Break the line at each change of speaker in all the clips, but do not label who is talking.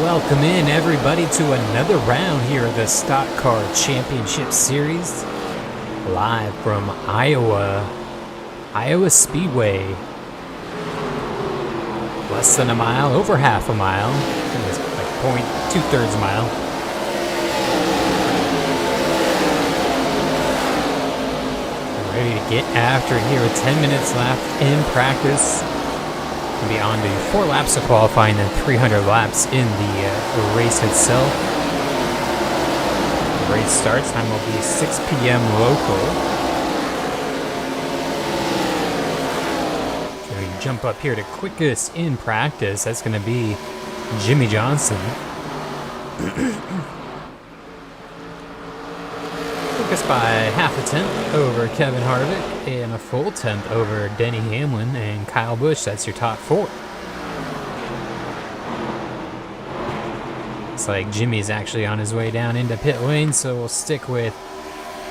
Welcome in everybody to another round here of the Stock Car Championship Series, live from Iowa Speedway. Less than a mile, over half a mile. I think it's like 2/3 mile. We're ready to get after it here with 10 minutes left in practice. We'll be on to 4 laps of qualifying and 300 laps in the race itself. The race starts time will be 6 p.m. local. So we jump up here to quickest in practice. That's going to be Jimmy Johnson. Quickest by half a tenth over Kevin Harvick and a full tenth over Denny Hamlin and Kyle Busch. That's your top 4. Looks like Jimmy's actually on his way down into pit lane, so we'll stick with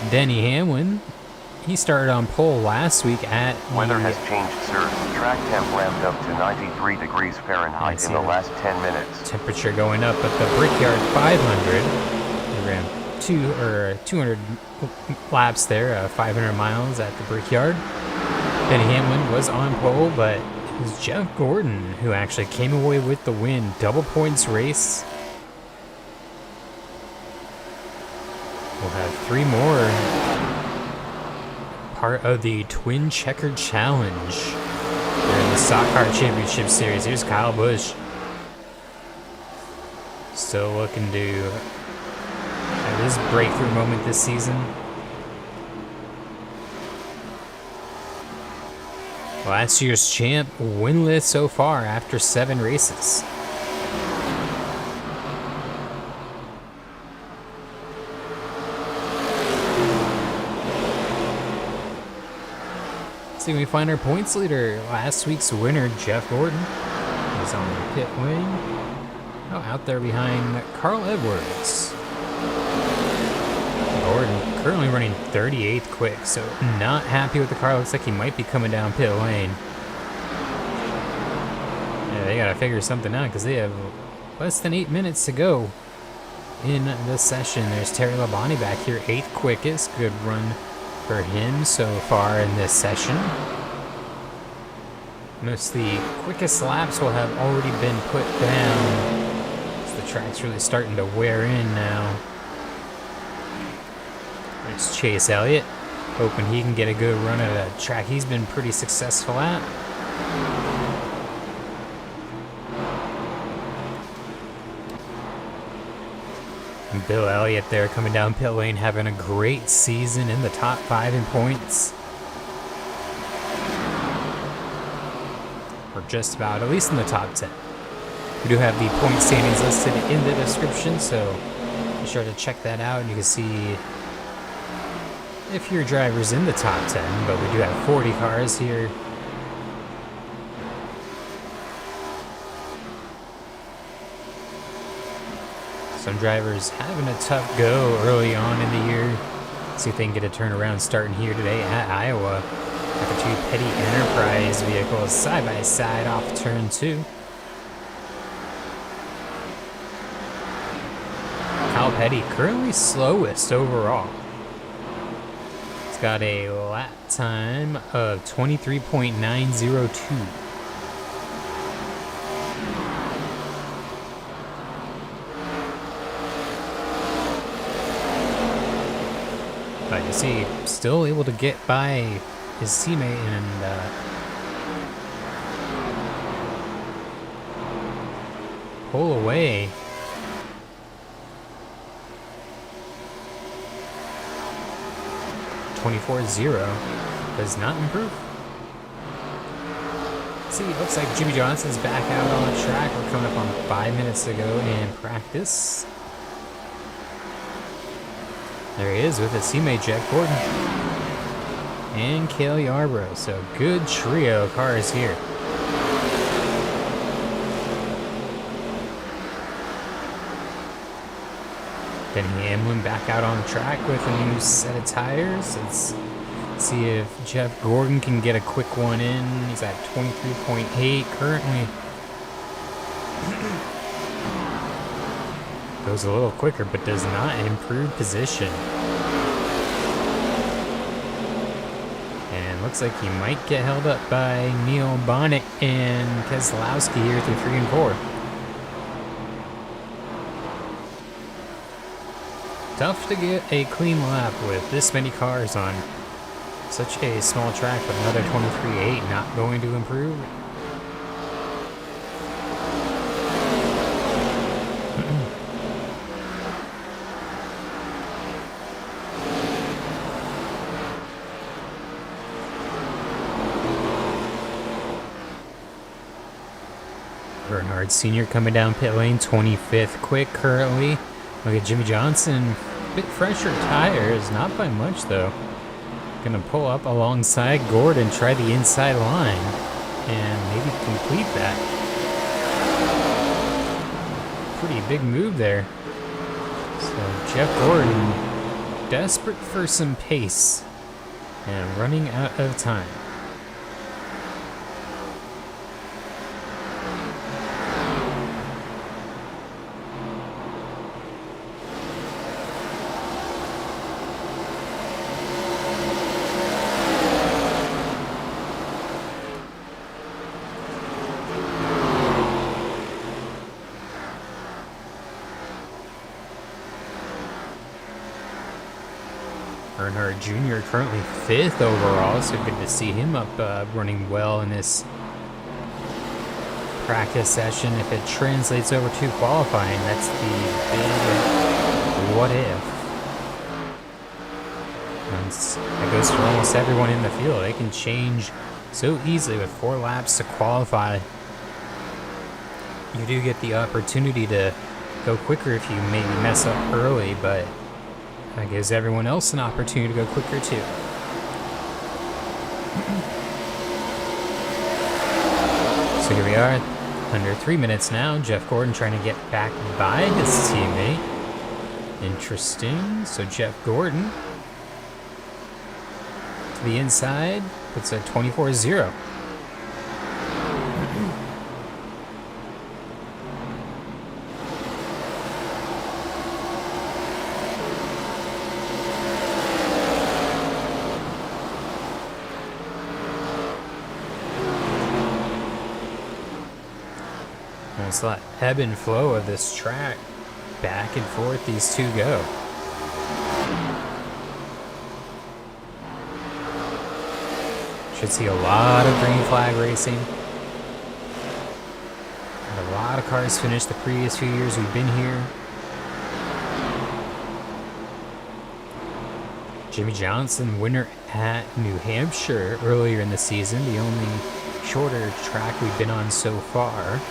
Denny Hamlin. He started on pole last week at...
Weather has changed, sir. Track temp ramped up to 93 degrees Fahrenheit in the last 10 minutes.
Temperature going up at the Brickyard 500. We ran 200 laps there, 500 miles at the Brickyard. Denny Hamlin was on pole, but it was Jeff Gordon who actually came away with the win. Double points race. We'll have 3 more. Part of the Twin Checker Challenge. They're in the Stock Car Championship Series. Here's Kyle Busch. Still looking to have his breakthrough moment this season. Last year's champ, winless so far after 7 races. See, we find our points leader. Last week's winner, Jeff Gordon, is on the pit lane. Oh, out there behind Carl Edwards. Gordon currently running 38th quick, so not happy with the car. Looks like he might be coming down pit lane. Yeah, they gotta figure something out because they have less than 8 minutes to go in the session. There's Terry Labonte back here, 8th quickest. Good run for him so far in this session. Most of the quickest laps will have already been put down, so the track's really starting to wear in now. There's Chase Elliott, hoping he can get a good run at a track he's been pretty successful at. And Bill Elliott there coming down pit lane, having a great season in the top 5 in points. Or just about, at least in the top 10. We do have the point standings listed in the description, so be sure to check that out and you can see if your driver's in the top 10, but we do have 40 cars here. Some drivers having a tough go early on in the year. See if they can get a turnaround starting here today at Iowa. After 2 Petty Enterprise vehicles side by side off turn 2. Kyle Petty currently slowest overall. He's got a lap time of 23.902. But you see, still able to get by his teammate and pull away. .24.0 does not improve. See, it looks like Jimmy Johnson's back out on the track. We're coming up on 5 minutes to go in practice. There he is with his teammate Jeff Gordon and Cale Yarborough. So good trio of cars here. Denny Hamlin back out on the track with a new set of tires. Let's see if Jeff Gordon can get a quick one in. He's at 23.8 currently. Goes a little quicker, but does not improve position. And looks like he might get held up by Neil Bonnet and Keselowski here through 3 and 4. Tough to get a clean lap with this many cars on such a small track, but another 23.8 not going to improve. Bernard Sr. coming down pit lane, 25th quick currently. Look at Jimmy Johnson, bit fresher tires, not by much though. Gonna pull up alongside Gordon, try the inside line, and maybe complete that. Pretty big move there. So Jeff Gordon, desperate for some pace, and running out of time. Earnhardt Jr. currently 5th overall, so good to see him up running well in this practice session. If it translates over to qualifying, that's the big what if. And that goes for almost everyone in the field. They can change so easily with 4 laps to qualify. You do get the opportunity to go quicker if you maybe mess up early, but that gives everyone else an opportunity to go quicker too. So here we are, under 3 minutes now. Jeff Gordon trying to get back by his teammate. Interesting. So Jeff Gordon to the inside, puts a 24-0. It's that ebb and flow of this track. Back and forth these two go. Should see a lot of green flag racing. And a lot of cars finished the previous few years we've been here. Jimmy Johnson, winner at New Hampshire earlier in the season, the only shorter track we've been on so far.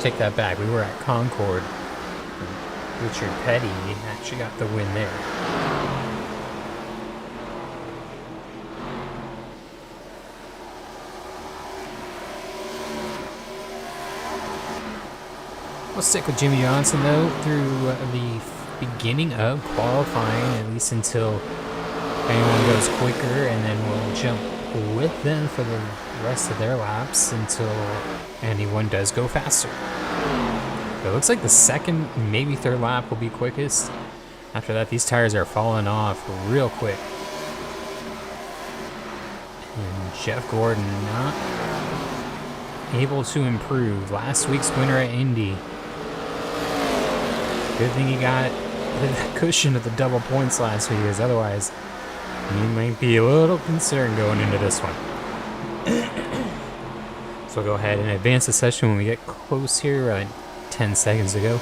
Take that back. We were at Concord. Richard Petty actually got the win there. We'll stick with Jimmy Johnson though through the beginning of qualifying, at least until anyone goes quicker, and then we'll jump with them for the rest of their laps until anyone does go faster. It looks like the second, maybe third lap will be quickest. After that, these tires are falling off real quick. And Jeff Gordon not able to improve. Last week's winner at Indy. Good thing he got the cushion of the double points last week, because otherwise he might be a little concerned going into this one. So we'll go ahead and advance the session when we get close here, 10 seconds ago.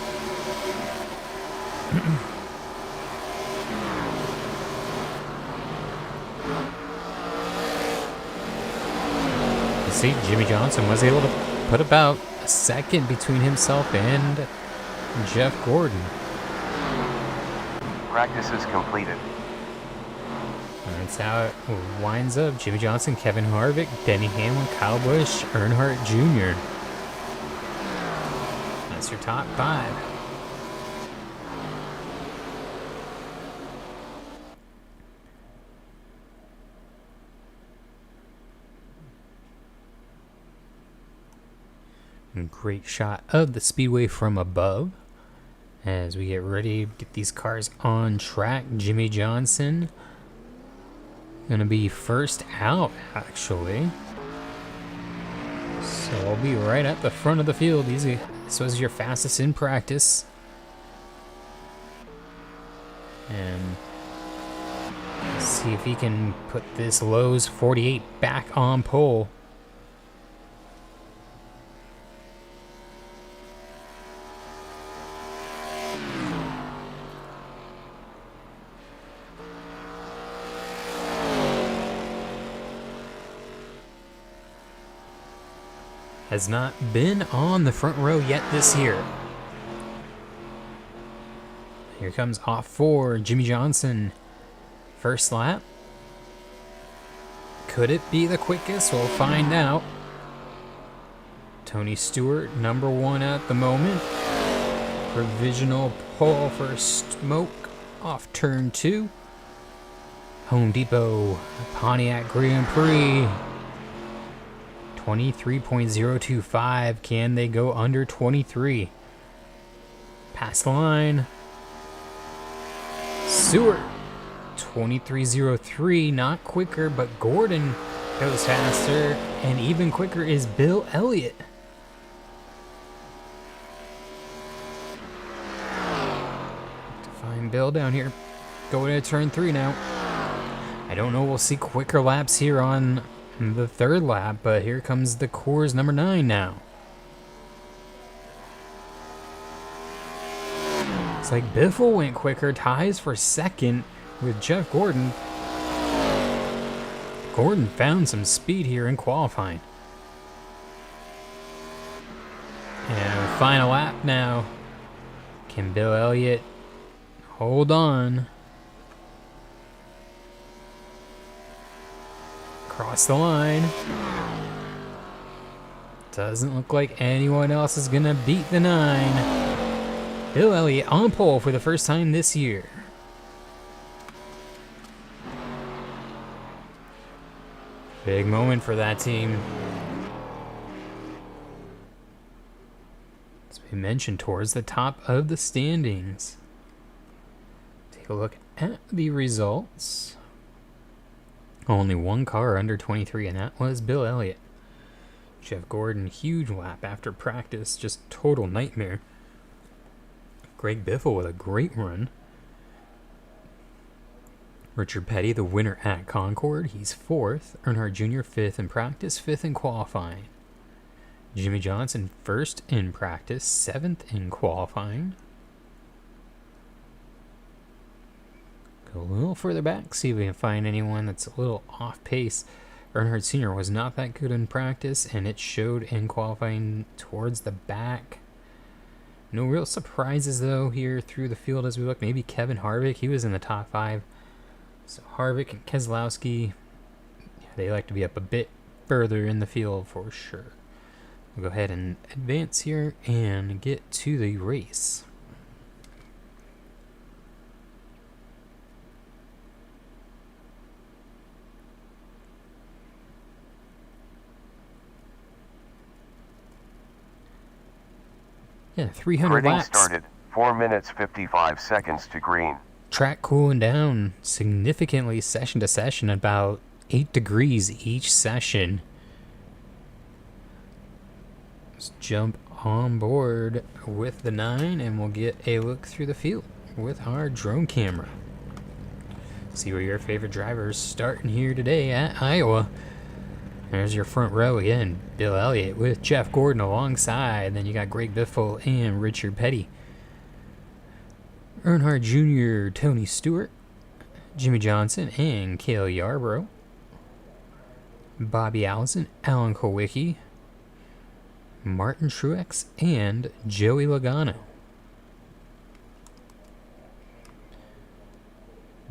You see, Jimmy Johnson was able to put about a second between himself and Jeff Gordon.
Practice is completed.
That's how it winds up. Jimmy Johnson, Kevin Harvick, Denny Hamlin, Kyle Busch, Earnhardt Jr. That's your top 5. Great shot of the speedway from above as we get ready to get these cars on track. Jimmy Johnson gonna be first out, actually. So I'll be right at the front of the field. This was your fastest in practice. And see if he can put this Lowe's 48 back on pole. Has not been on the front row yet this year. Here comes off 4, Jimmy Johnson. First lap. Could it be the quickest? We'll find out. Tony Stewart, number 1 at the moment. Provisional pole for Smoke off turn 2. Home Depot, Pontiac Grand Prix. 23.025. Can they go under 23? Pass the line. Stewart. 23.03. Not quicker, but Gordon goes faster. And even quicker is Bill Elliott. To find Bill down here. Going to turn 3 now. I don't know. We'll see quicker laps here on the third lap, but here comes the Coors number 9 now. It's like Biffle went quicker, ties for second with Jeff Gordon. Gordon found some speed here in qualifying. And final lap now. Can Bill Elliott hold on? Cross the line. Doesn't look like anyone else is gonna beat the 9. Bill Elliott on pole for the first time this year. Big moment for that team. As we mentioned, towards the top of the standings. Take a look at the results. Only one car under 23, and that was Bill Elliott. Jeff Gordon, huge lap after practice, just total nightmare. Greg Biffle with a great run. Richard Petty, the winner at Concord, he's 4th. Earnhardt Jr., 5th in practice, 5th in qualifying. Jimmy Johnson, 1st in practice, 7th in qualifying. Go a little further back, see if we can find anyone that's a little off pace. Earnhardt Sr. was not that good in practice, and it showed in qualifying towards the back. No real surprises, though, here through the field as we look. Maybe Kevin Harvick, he was in the top 5. So Harvick and Keselowski, they like to be up a bit further in the field for sure. We'll go ahead and advance here and get to the race. Yeah, 300 laps.
Started. 4 minutes 55 seconds to green.
Track cooling down significantly session to session, about 8 degrees each session. Let's jump on board with the 9 and we'll get a look through the field with our drone camera. See where your favorite drivers starting here today at Iowa. There's your front row again. Bill Elliott with Jeff Gordon alongside. Then you got Greg Biffle and Richard Petty. Earnhardt Jr., Tony Stewart, Jimmy Johnson, and Cale Yarborough. Bobby Allison, Alan Kulwicki, Martin Truex, and Joey Logano.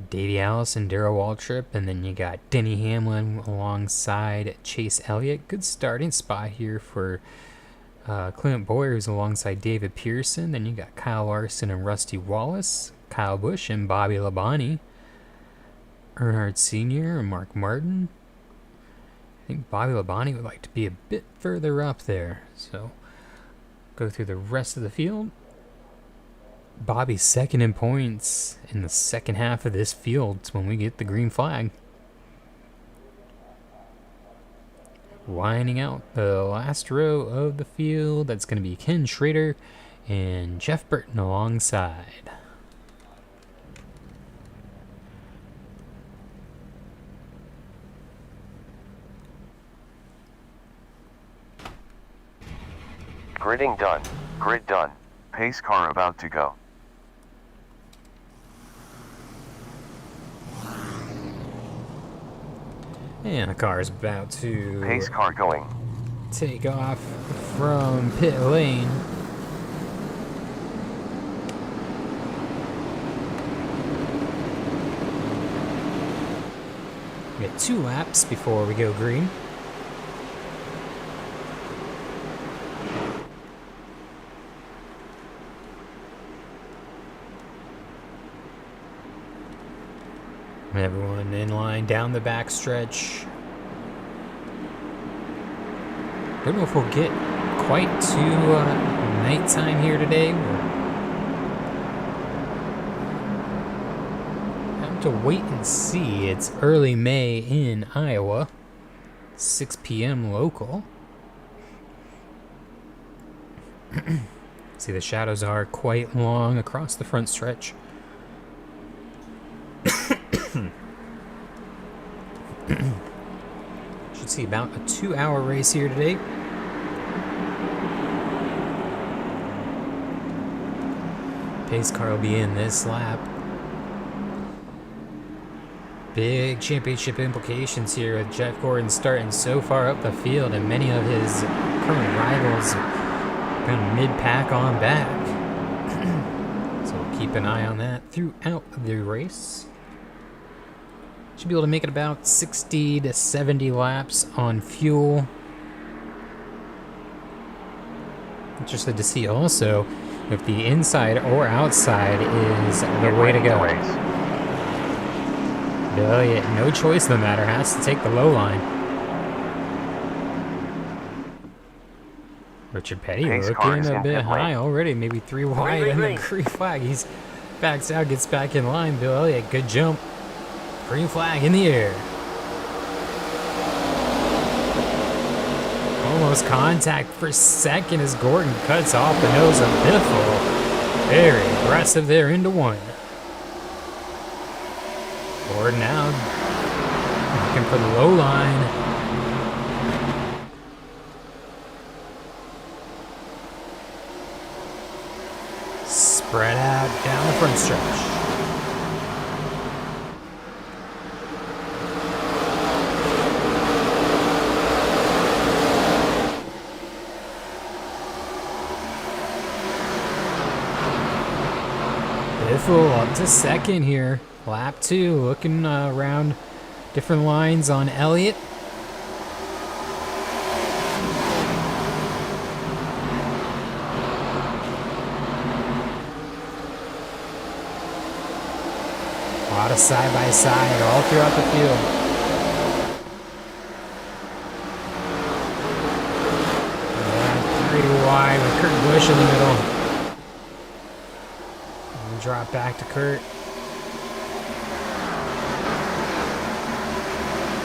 Davey Allison, Darrell Waltrip, and then you got Denny Hamlin alongside Chase Elliott. Good starting spot here for Clint Boyer, who's alongside David Pearson. Then you got Kyle Larson and Rusty Wallace, Kyle Busch and Bobby Labonte, Earnhardt Sr. and Mark Martin. I think Bobby Labonte would like to be a bit further up there, so Go through the rest of the field. Bobby second in points in the second half of this field when we get the green flag. Lining out the last row of the field, that's going to be Ken Schrader and Jeff Burton alongside.
Gridding done. Grid done. Pace car about to go.
And the car is about to
Pace car going.
take off from pit lane. We got 2 laps before we go green. Everyone in line down the back stretch. Don't know if we'll get quite to nighttime here today. We'll have to wait and see. It's early May in Iowa, 6 p.m. local. See, the shadows are quite long across the front stretch. Should see about a 2-hour race here today. Pace car will be in this lap. Big championship implications here with Jeff Gordon starting so far up the field, and many of his current rivals kind of mid-pack on back. So we'll keep an eye on that throughout the race. Should be able to make it about 60 to 70 laps on fuel. Interested to see also if the inside or outside is the way to go. Elliott, no choice in the matter, has to take the low line. Richard Petty looking a bit high already, maybe 3 wide and the green flag. He's backs out, gets back in line. Bill Elliott, good jump. Green flag in the air. Almost contact for second as Gordon cuts off the nose of Biffle. Very aggressive there into 1. Gordon now looking for the low line. Spread out down the front stretch. Biffle up to second here. Lap 2, looking around different lines on Elliott. A lot of side-by-side all throughout the field. Yeah, 3 wide with Kurt Busch in the middle. Drop back to Kurt.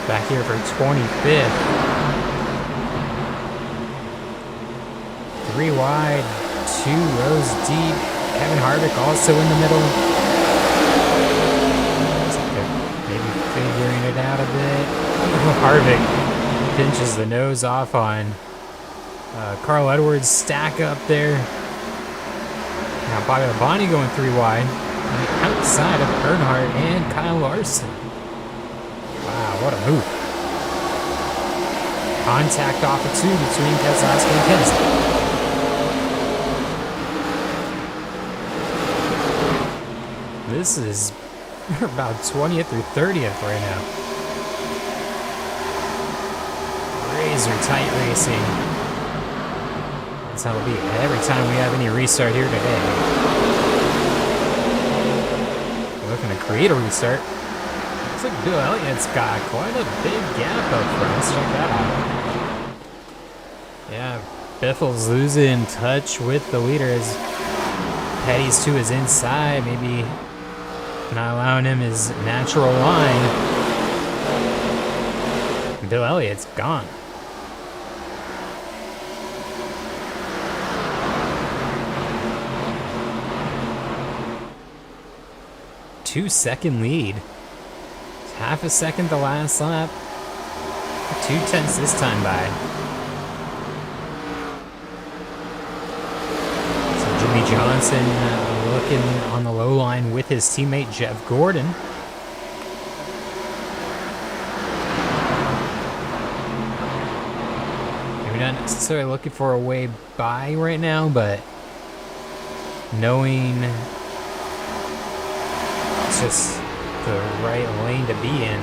Back here for 25th. 3 wide, 2 rows deep. Kevin Harvick also in the middle. Maybe figuring it out a bit. Harvick pinches the nose off on Carl Edwards. Stack up there. Now Bobby Labonte going 3 wide on the outside of Earnhardt and Kyle Larson. Wow, what a move. Contact off of 2 between Keselowski and Penske. This is about 20th or 30th right now. Razor tight racing. That's how it'll be every time we have any restart here today. We're looking to create a restart. Looks like Bill Elliott's got quite a big gap up front. Let's check that out. Yeah, Biffle's losing touch with the leader as Petty's to his inside, maybe not allowing him his natural line. Bill Elliott's gone. Two-second lead. Half a second the last lap. 2/10 this time by. So Jimmy Johnson looking on the low line with his teammate Jeff Gordon. Maybe not necessarily looking for a way by right now, but knowing it's just the right lane to be in.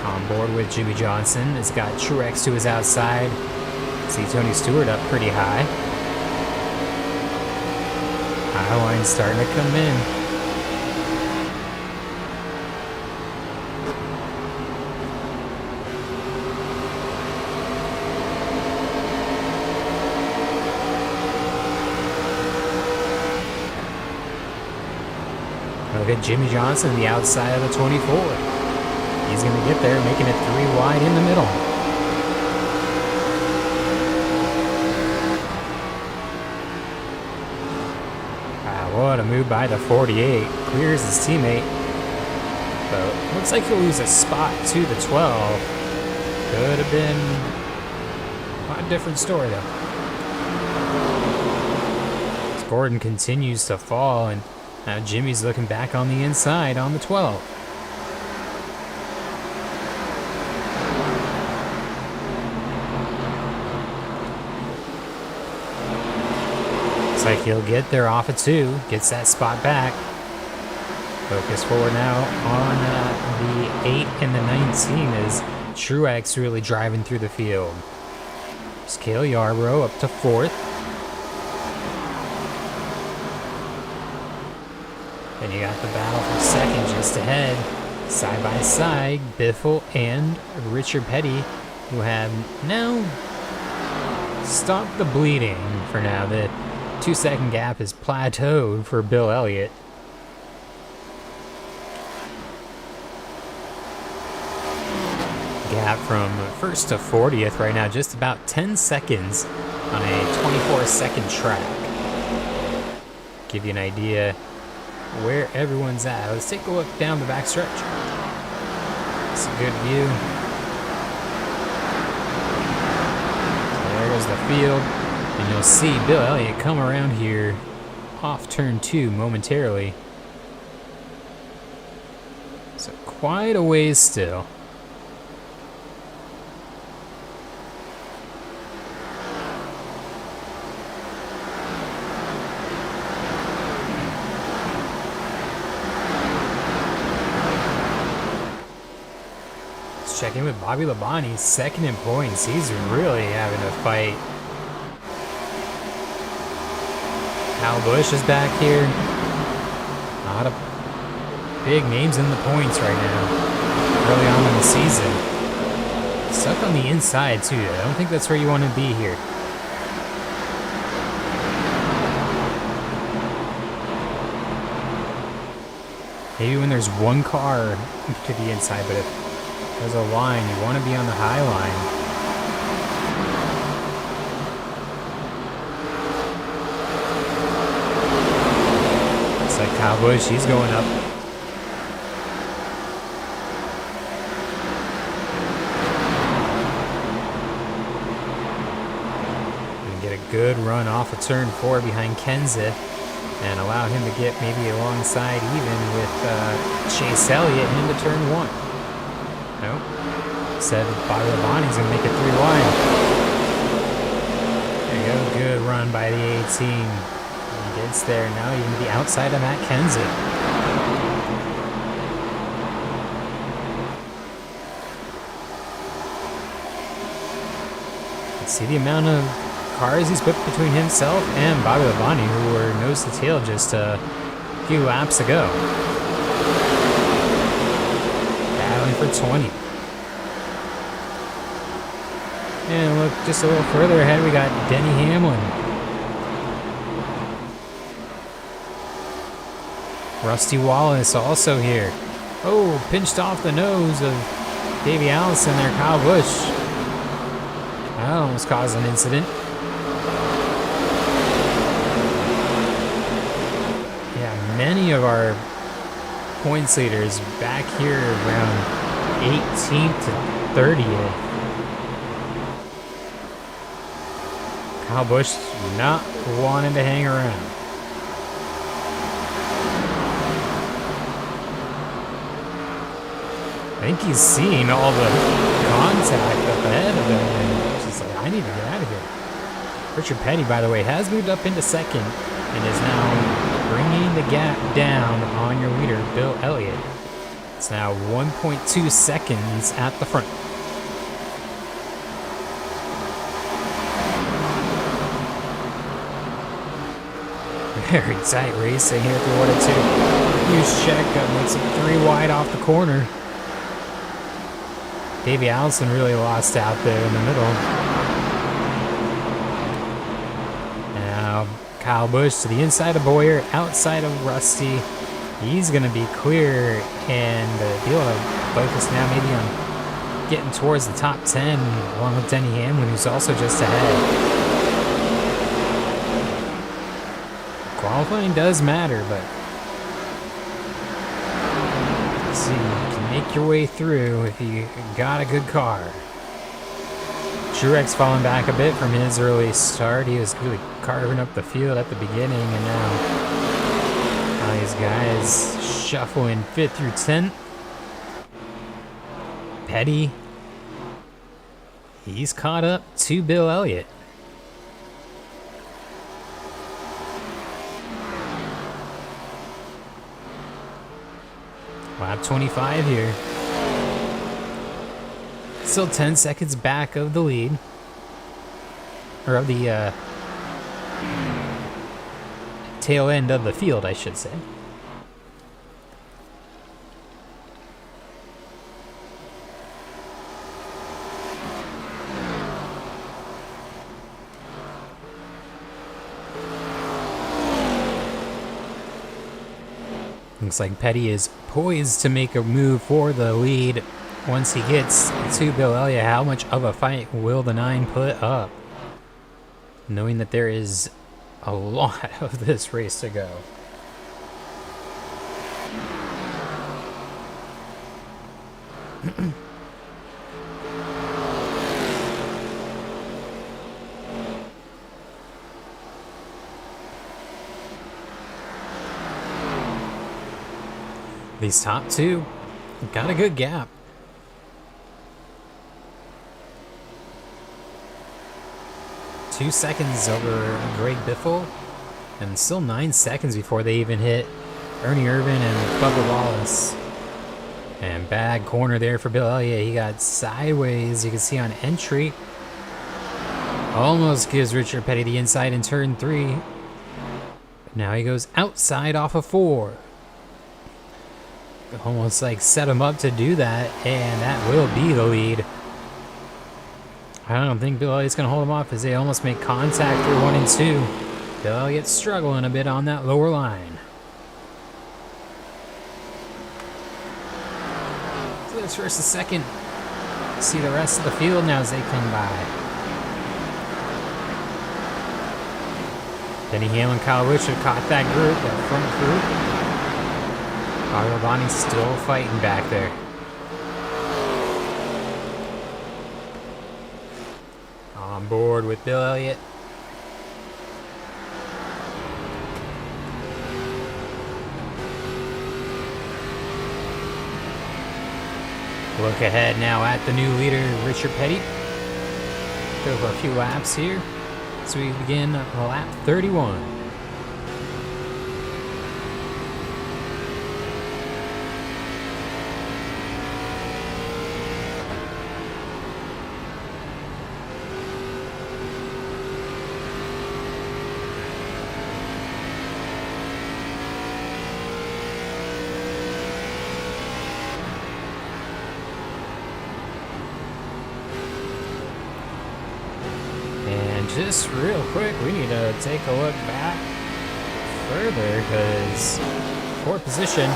On board with Jimmy Johnson. It's got Truex to his outside. See Tony Stewart up pretty high. High line starting to come in. Look at Jimmy Johnson, the outside of the 24. He's going to get there, making it 3 wide in the middle. What a move by the 48. Clears his teammate. But looks like he'll lose a spot to the 12. Could have been a different story, though. As Gordon continues to fall, and now Jimmy's looking back on the inside on the 12. Looks like he'll get there off of 2. Gets that spot back. Focus forward now on the 8 and the 19 as Truex really driving through the field. It's Cale Yarborough up to 4th. Then you got the battle for 2nd just ahead. Side by side, Biffle and Richard Petty, who have now stopped the bleeding for now. The 2-second gap is plateaued for Bill Elliott. Gap from 1st to 40th right now, just about 10 seconds on a 24-second track. Give you an idea where everyone's at. Let's take a look down the backstretch. It's a good view. There's the field. And you'll see Bill Elliott come around here off turn 2 momentarily. So quite a ways still. Let's check in with Bobby Labonte, 2nd in points. He's really having a fight. Kyle Busch is back here. A lot of big names in the points right now. Early on in the season. Stuck on the inside too. I don't think that's where you want to be here. Maybe when there's one car to the inside, but if there's a line, you want to be on the high line. Like Kyle Busch, he's going up. And get a good run off of turn 4 behind Kenseth and allow him to get maybe alongside even with Chase Elliott into turn 1. Nope. Said Bobby Labonte's going to make it 3 wide. There you go. Good run by the 18. Gets there now, even to the outside of Matt Kenseth. See the amount of cars he's put between himself and Bobby Labonte, who were nose to tail just a few laps to go. Battling for 20. And look just a little further ahead, we got Denny Hamlin. Rusty Wallace also here. Oh, pinched off the nose of Davey Allison there, Kyle Busch. That almost caused an incident. Yeah, many of our points leaders back here around 18th to 30th. Kyle Busch not wanting to hang around. I think he's seen all the contact up ahead of him and he's just like, I need to get out of here. Richard Petty, by the way, has moved up into second and is now bringing the gap down on your leader, Bill Elliott. It's now 1.2 seconds at the front. Very tight racing here through 1 and 2. Huge check makes it 3 wide off the corner. Davey Allison really lost out there in the middle. Now Kyle Busch to the inside of Boyer, outside of Rusty. He's going to be clear and be able to focus now maybe on getting towards the top 10 along with Denny Hamlin, who's also just ahead. Qualifying does matter, but let's see, you can make your way through if you got a good car. Truex falling back a bit from his early start. He was really carving up the field at the beginning, and now these guys shuffling 5th through 10th. Petty, he's caught up to Bill Elliott. Lap 25 here. Still 10 seconds back of the lead. Or of the tail end of the field, I should say. Looks like Petty is poised to make a move for the lead once he gets to Bill Elliott. How much of a fight will the 9 put up? Knowing that there is a lot of this race to go. These top 2 got a good gap. Two seconds over Greg Biffle, and still 9 seconds before they even hit Ernie Irvin and Bubba Wallace. And bad corner there for Bill Elliott. He got sideways, you can see on entry. Almost gives Richard Petty the inside in turn 3. But now he goes outside off of 4. Almost like set him up to do that, and that will be the lead. I don't think Bill Elliott's going to hold him off as they almost make contact through 1 and 2. Bill Elliott struggling a bit on that lower line. So that's first and second. See the rest of the field now as they come by. Denny Hamlin, Kyle Busch have caught that group, that front group. Bobby Labonte still fighting back there. On board with Bill Elliott. Look ahead now at the new leader, Richard Petty. Go for a few laps here as we begin lap 31. just real quick, we need to take a look back further because fourth position,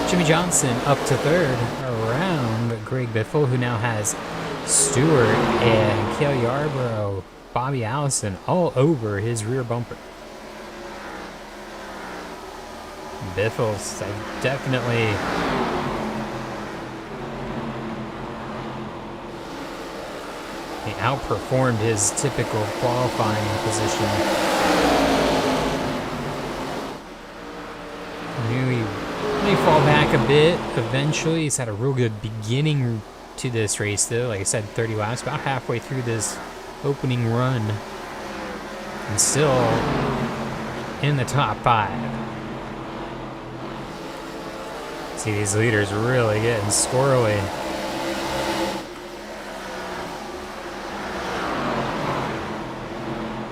Jimmy Johnson up to third around Greg Biffle, who now has Stewart and Cale Yarborough, Bobby Allison all over his rear bumper. Biffle's definitely he outperformed his typical qualifying position. Knew he may fall back a bit eventually. He's had a real good beginning to this race though. Like I said, 30 laps, about halfway through this opening run. And still in the top 5. See these leaders really getting squirrely.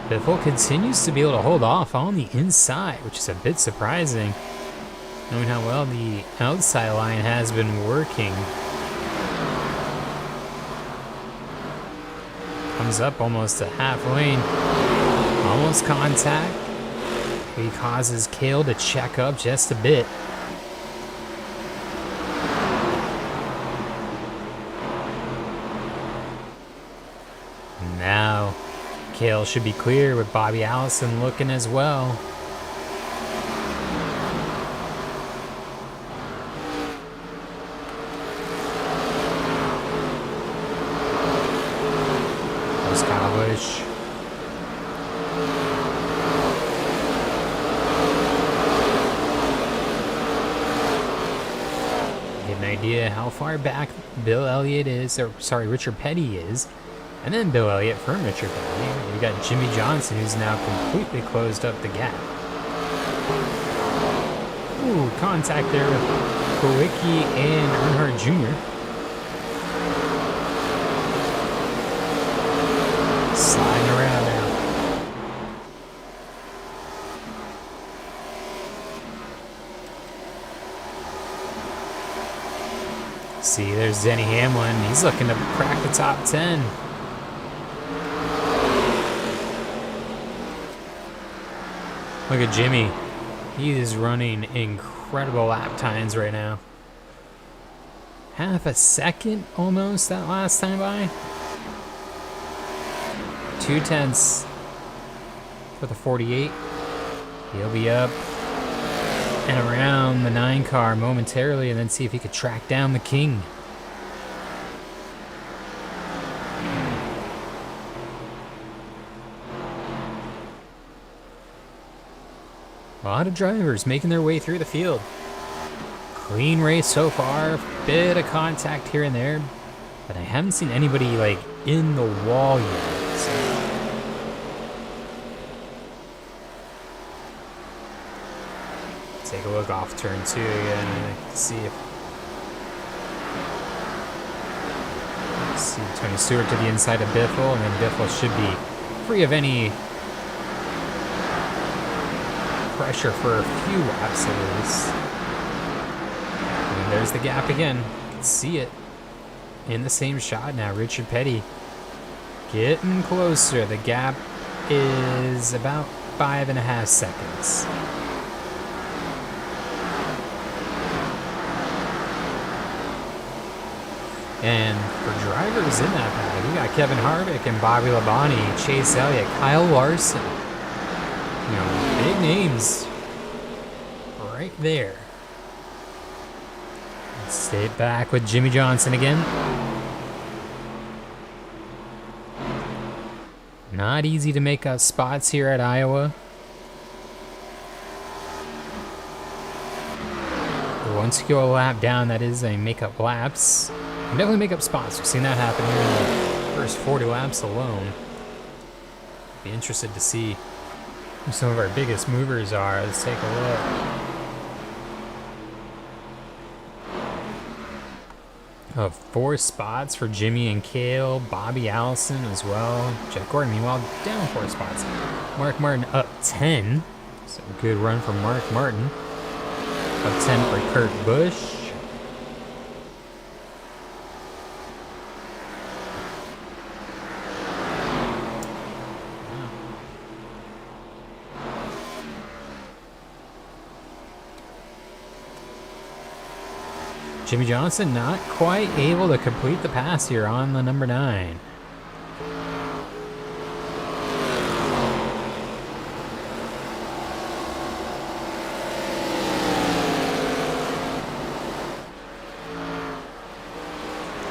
Biffle continues to be able to hold off on the inside, which is a bit surprising, knowing how well the outside line has been working. Comes up almost to half lane, almost contact. He causes Cale to check up just a bit. Now Cale should be clear with Bobby Allison looking as well. There's Kyle Busch. Get an idea how far back Bill Elliott is, or sorry, Richard Petty is. And then Bill Elliott from Richard Petty. We got Jimmy Johnson, who's now completely closed up the gap. Ooh, contact there with Kowicki and Earnhardt Jr. Sliding around now. See, there's Denny Hamlin. He's looking to crack the top 10. Look at Jimmy. He is running incredible lap times right now. Half a second almost that last time by. 2/10 for the 48. He'll be up and around the 9 car momentarily and then see if he could track down the king. A lot of drivers making their way through the field. Clean race so far, bit of contact here and there, but I haven't seen anybody like in the wall yet. So. Take a look off turn 2 again and see if Tony Stewart to the inside of Biffle, and then Biffle should be free of any pressure for a few laps at least. And there's the gap again. You can see it in the same shot now. Richard Petty getting closer. The gap is about 5.5 seconds. And for drivers in that pack, we got Kevin Harvick and Bobby Labonte, Chase Elliott, Kyle Larson. You know, big names right there. Let's stay back with Jimmy Johnson again. Not easy to make up spots here at Iowa. But once you go a lap down, that is a make up laps. You can definitely make up spots. We've seen that happen here in the first 40 laps alone. Be interested to see who some of our biggest movers are. Let's take a look. 4 spots for Jimmy and Cale, Bobby Allison as well. Jeff Gordon, meanwhile, down 4 spots. Mark Martin up 10. So good run from Mark Martin. Up 10 for Kurt Busch. Jimmy Johnson not quite able to complete the pass here on the number 9.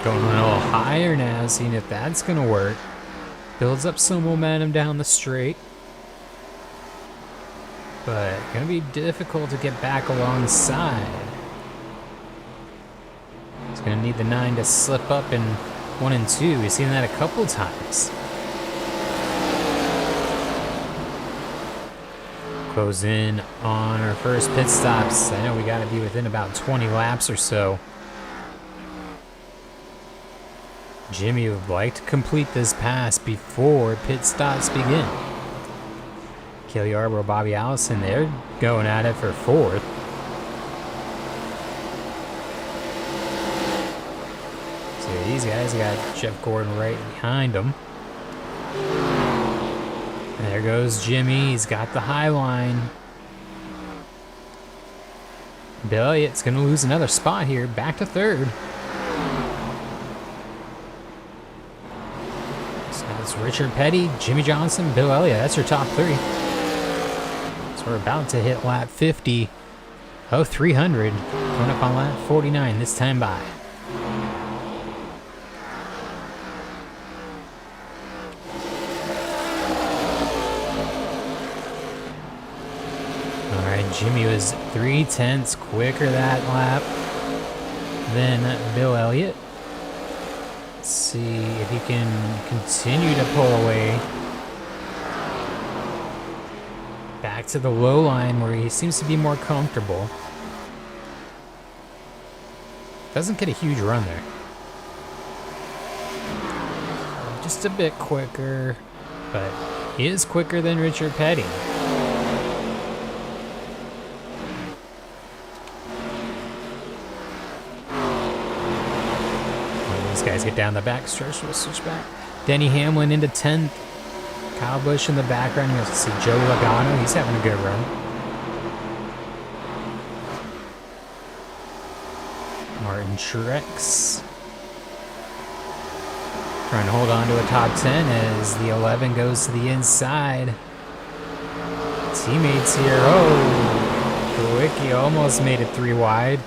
Going a little higher now, seeing if that's going to work. Builds up some momentum down the straight. But going to be difficult to get back alongside. He's going to need the 9 to slip up in 1 and 2. We've seen that a couple times. Close in on our first pit stops. I know we got to be within about 20 laps or so. Jimmy would like to complete this pass before pit stops begin. Kelly Yarborough, Bobby Allison, they're going at it for 4th. So these guys got Jeff Gordon right behind them. And there goes Jimmy. He's got the high line. Bill Elliott's going to lose another spot here. Back to 3rd. It's Richard Petty, Jimmy Johnson, Bill Elliott. That's your top 3. So we're about to hit lap 50 of 300. Going up on lap 49 this time by. All right, Jimmy was 3/10 quicker that lap than Bill Elliott. See if he can continue to pull away. Back to the low line where he seems to be more comfortable. Doesn't get a huge run there. Just a bit quicker, but he is quicker than Richard Petty. Guys get down the back stretch, we'll switch back. Denny Hamlin into 10th. Kyle Busch in the background. You see Joe Logano, he's having a good run. Martin Truex trying to hold on to a top 10 as the 11 goes to the inside. Teammates here, oh, Wiki almost made it 3 wide.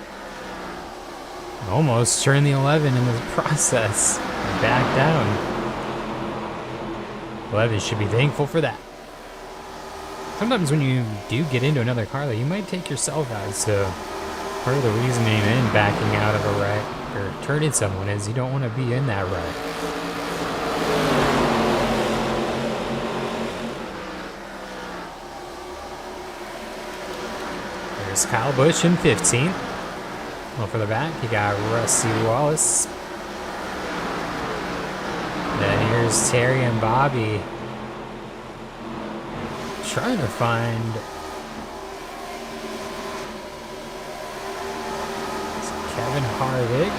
Almost turned the 11 in the process. Back down. 11 should be thankful for that. Sometimes when you do get into another car, though, you might take yourself out. So part of the reasoning in backing out of a wreck or turning someone is you don't want to be in that wreck. There's Kyle Busch in 15th. Well, for the back, you got Rusty Wallace. Then here's Terry and Bobby trying to find Kevin Harvick.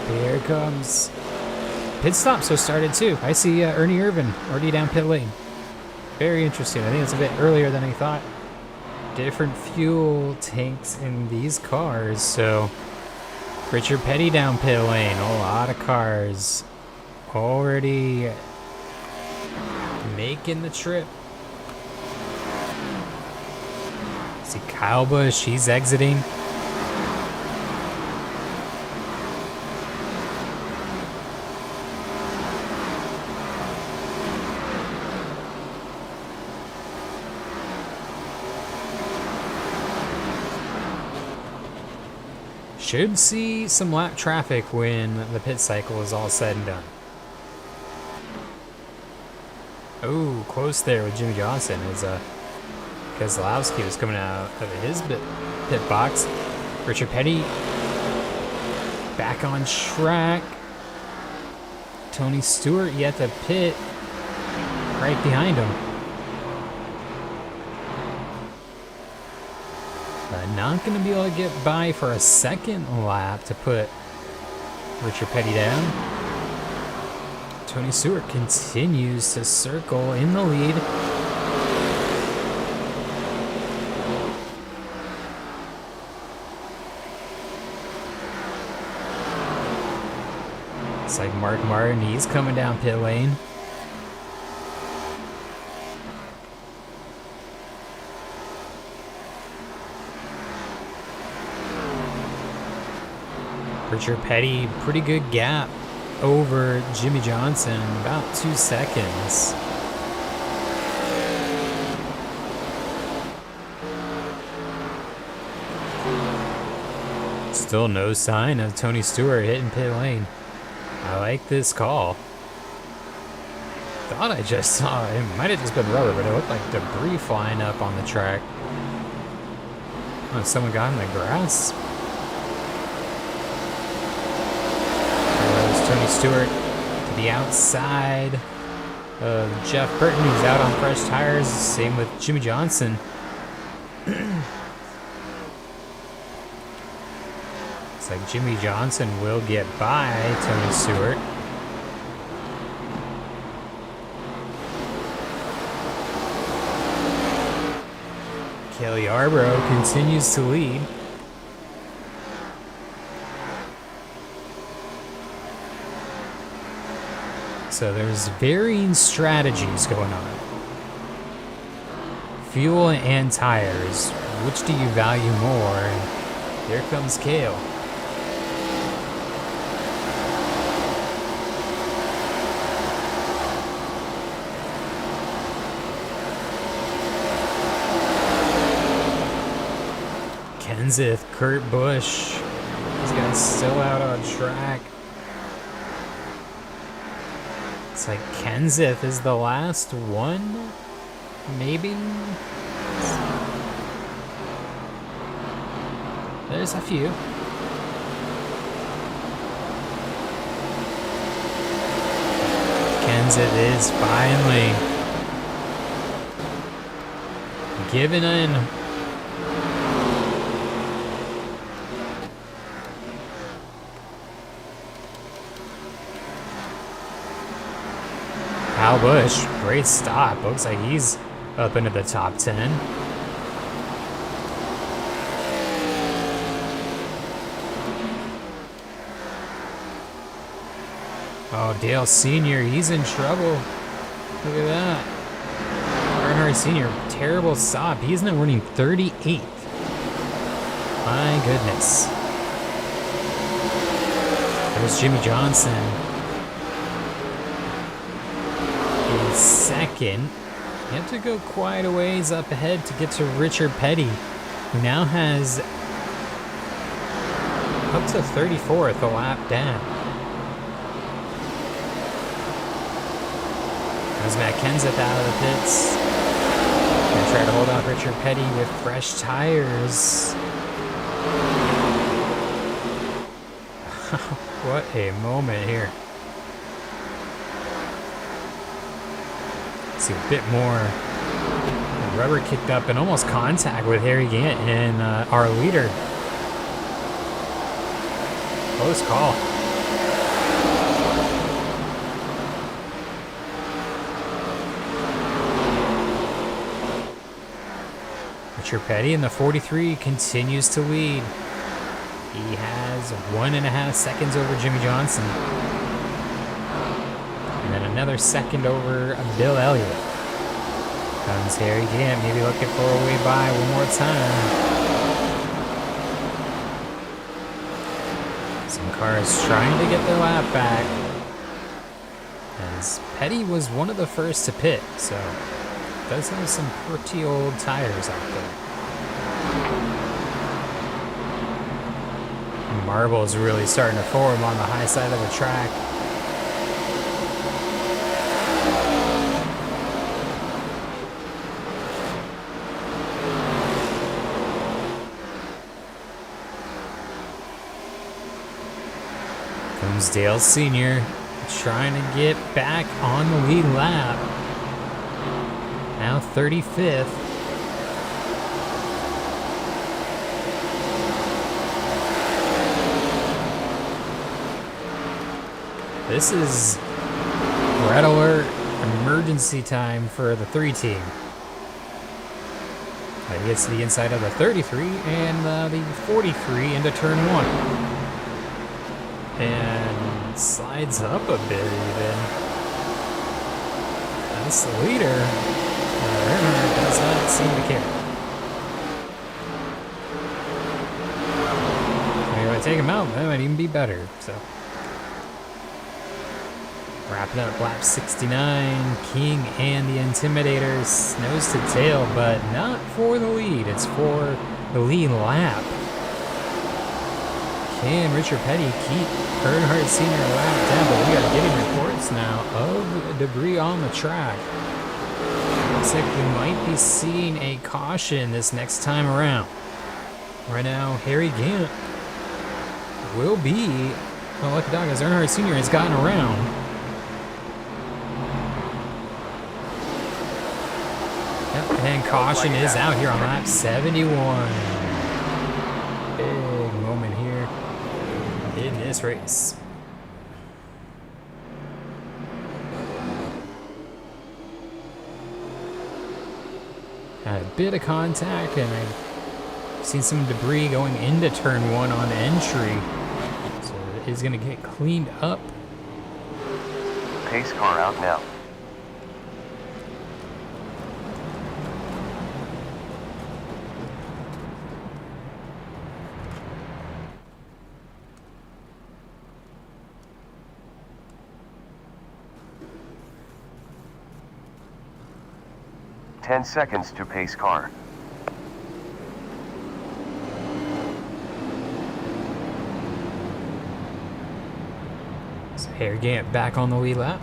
Here comes. Pit stops have started too. I see Ernie Irvin already down pit lane. Very interesting. I think it's a bit earlier than I thought. Different fuel tanks in these cars. So Richard Petty down pit lane. A lot of cars already making the trip. See Kyle Busch, he's exiting. Should see some lap traffic when the pit cycle is all said and done. Oh, close there with Jimmy Johnson as Keselowski was coming out of his pit box. Richard Petty back on track. Tony Stewart yet to pit right behind him. But not going to be able to get by for a second lap to put Richard Petty down. Tony Stewart continues to circle in the lead. It's like Mark Martin, he's coming down pit lane. Richard Petty, pretty good gap over Jimmy Johnson, about 2 seconds. Still no sign of Tony Stewart hitting pit lane. I like this call. Thought I just saw, it might have just been rubber, but it looked like debris flying up on the track. Oh, someone got in the grass. Tony Stewart to the outside of Jeff Burton, who's out on fresh tires. Same with Jimmy Johnson. It's like Jimmy Johnson will get by Tony Stewart. Kelly Yarbrough continues to lead. So there's varying strategies going on. Fuel and tires. Which do you value more? And here comes Kale. Kenseth, Kurt Busch. These guys still out on track. It's like Kenseth is the last one, maybe? There's a few. Kenseth is finally giving in. Kyle Busch, great stop. Looks like he's up into the top 10. Oh, Dale Sr., he's in trouble. Look at that. Earnhardt Sr., terrible stop. He's now running 38th. My goodness. There's Jimmy Johnson. Second. You have to go quite a ways up ahead to get to Richard Petty, who now has up to 34th, a lap down. There's Matt Kenseth out of the pits. Gonna try to hold off Richard Petty with fresh tires. What a moment here. See a bit more rubber kicked up and almost contact with Harry Gant and our leader. Close call. Richard Petty in the 43 continues to lead. He has 1.5 seconds over Jimmy Johnson. And then another second over Bill Elliott. Comes Harry Gant, maybe looking for a way by one more time. Some cars trying to get their lap back. As Petty was one of the first to pit, so does have some pretty old tires out there. Marble's really starting to form on the high side of the track. Comes Dale Sr. trying to get back on the lead lap. Now 35th. This is red alert, emergency time for the 3 team. He gets to the inside of the 33 and the 43 into turn 1. And slides up a bit even. That's the leader. Earnhardt does not seem to care. Maybe if I take him out, that might even be better. So, wrapping up lap 69, King and the Intimidators nose to tail, but not for the lead. It's for the lead lap. Can Richard Petty keep Earnhardt Sr. lap down? But we are getting reports now of debris on the track. Looks like we might be seeing a caution this next time around. Right now, Harry Gant will be, well, lucky dog, as Earnhardt Sr. has gotten around. Yep, and caution is out here on lap 71. Big moment here in this race. Had a bit of contact, and I've seen some debris going into turn 1 on entry. So it is going to get cleaned up.
Pace car out now. Ten seconds to pace car.
So Harry Gant back on the lead lap.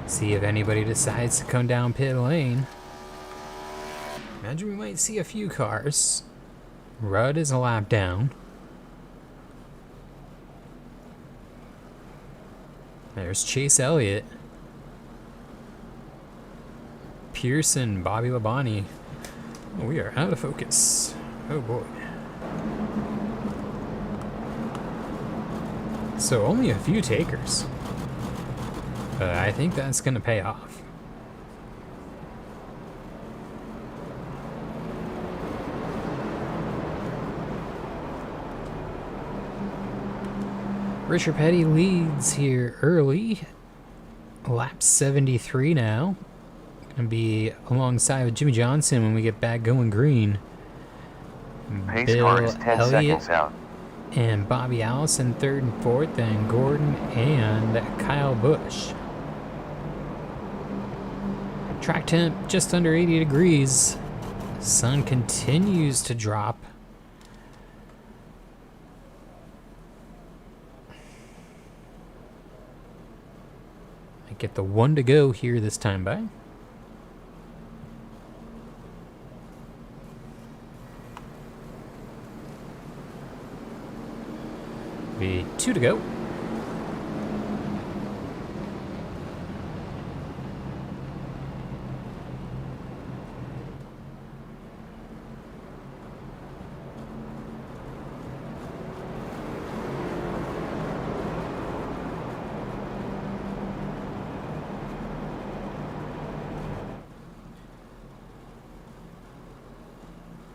See if anybody decides to come down pit lane. Imagine we might see a few cars. Rudd is a lap down. There's Chase Elliott. Pearson, Bobby Labonte. Oh, we are out of focus. Oh boy. So only a few takers. But I think that's going to pay off. Richard Petty leads here early. Lap 73 now. Gonna be alongside with Jimmy Johnson when we get back going green.
Pace car is 10
Elliott
seconds out.
and Bobby Allison third and fourth, and Gordon and Kyle Busch. Track temp just under 80 degrees. Sun continues to drop. I get the 1 to go here this time by. Be 2 to go.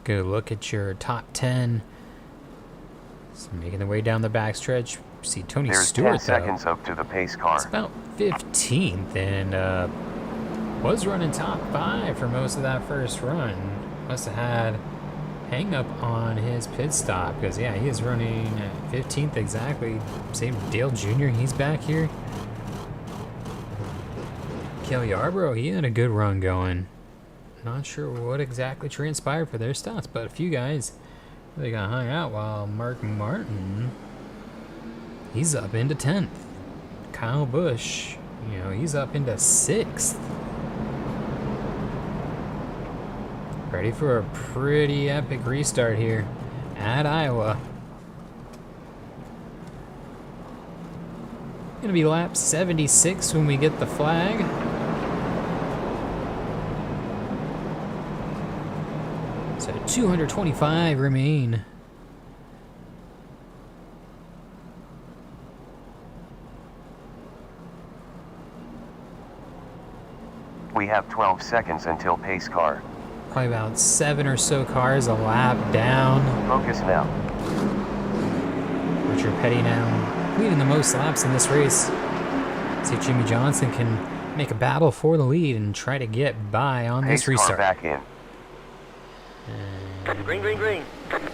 Go look at your top 10. So making their way down the backstretch. See Tony
There's
Stewart
10 seconds up to the pace car.
It's about 15th and was running top 5 for most of that first run. Must have had hang up on his pit stop because yeah, he is running 15th exactly. Same Dale Jr. He's back here. Kelly Yarborough, he had a good run going. Not sure what exactly transpired for their stops, but a few guys they got hung out while Mark Martin, he's up into 10th. Kyle Busch, you know, he's up into 6th. Ready for a pretty epic restart here at Iowa. Gonna be lap 76 when we get the flag. So 225 remain.
We have 12 seconds until pace car.
Probably about 7 or so cars a lap down.
Focus now.
Richard Petty now leading the most laps in this race. See if Jimmy Johnson can make a battle for the lead and try to get by on this
Pace
restart.
car back in.
Green, green, green.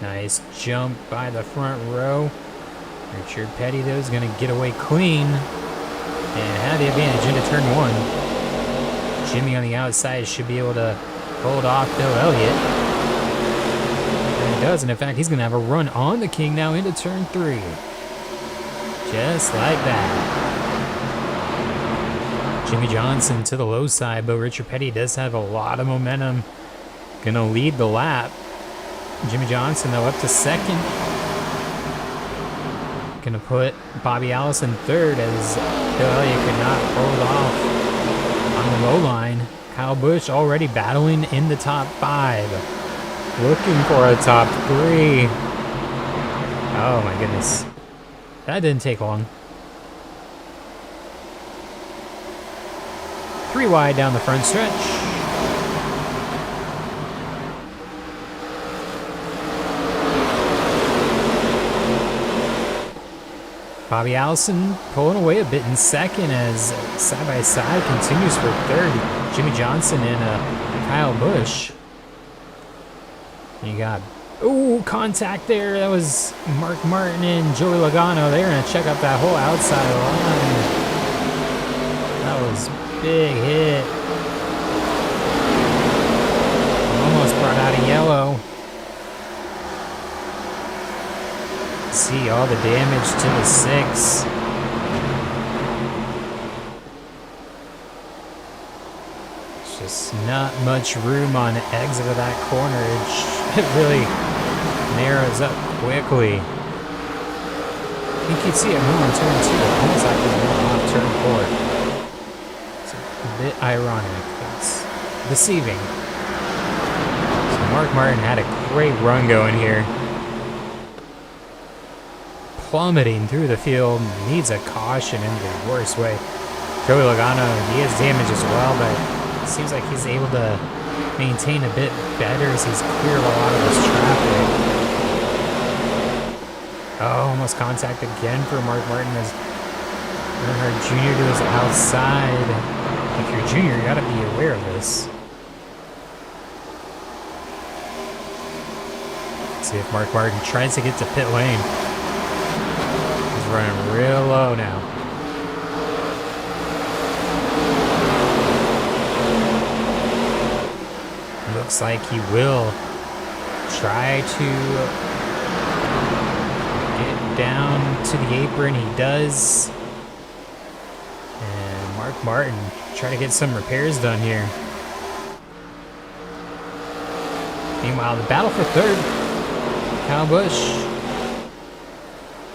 Nice jump by the front row. Richard Petty, though, is going to get away clean and have the advantage into turn 1. Jimmy on the outside should be able to hold off, though, Elliott. And he does, and in fact, he's going to have a run on the King now into turn 3. Just like that. Jimmy Johnson to the low side, but Richard Petty does have a lot of momentum. Going to lead the lap. Jimmy Johnson, though, up to second. Going to put Bobby Allison third as Bill Elliott could not hold off on the low line. Kyle Busch already battling in the top 5. Looking for a top 3. Oh my goodness. That didn't take long. 3 wide down the front stretch. Bobby Allison pulling away a bit in second as side-by-side continues for third. Jimmy Johnson and Kyle Busch. You got, contact there. That was Mark Martin and Joey Logano. They're going to check up that whole outside line. That was big hit. Almost brought out a yellow. See all the damage to the 6. It's just not much room on the exit of that corner. It really narrows up quickly. I think you'd see it more on turn 2. It almost like it's more off turn 4. It's a bit ironic. It's deceiving. So Mark Martin had a great run going here. Plummeting through the field, needs a caution in the worst way. Joey Logano, he has damage as well, but it seems like he's able to maintain a bit better as he's cleared a lot of this traffic. Oh, almost contact again for Mark Martin as Earnhardt Jr. to his outside. If you're junior, you gotta be aware of this. Let's see if Mark Martin tries to get to pit lane. Running real low now. Looks like he will try to get down to the apron. He does. And Mark Martin try to get some repairs done here. Meanwhile, the battle for third. Kyle Busch.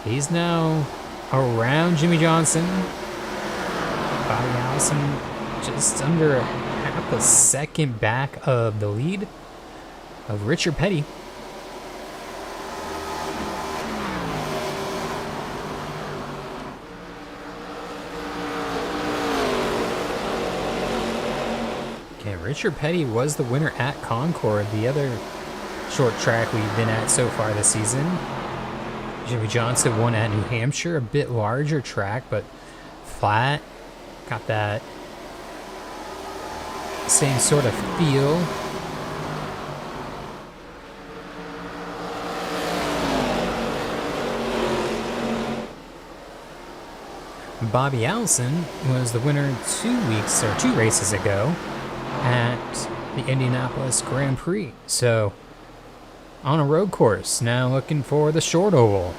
He's now around Jimmy Johnson. Bobby Allison just under half a second back of the lead of Richard Petty. Okay, Richard Petty was the winner at Concord, the other short track we've been at so far this season. Jimmy Johnson won at New Hampshire, a bit larger track, but flat. Got that same sort of feel. Bobby Allison was the winner 2 races ago at the Indianapolis Grand Prix. So on a road course, now looking for the short oval.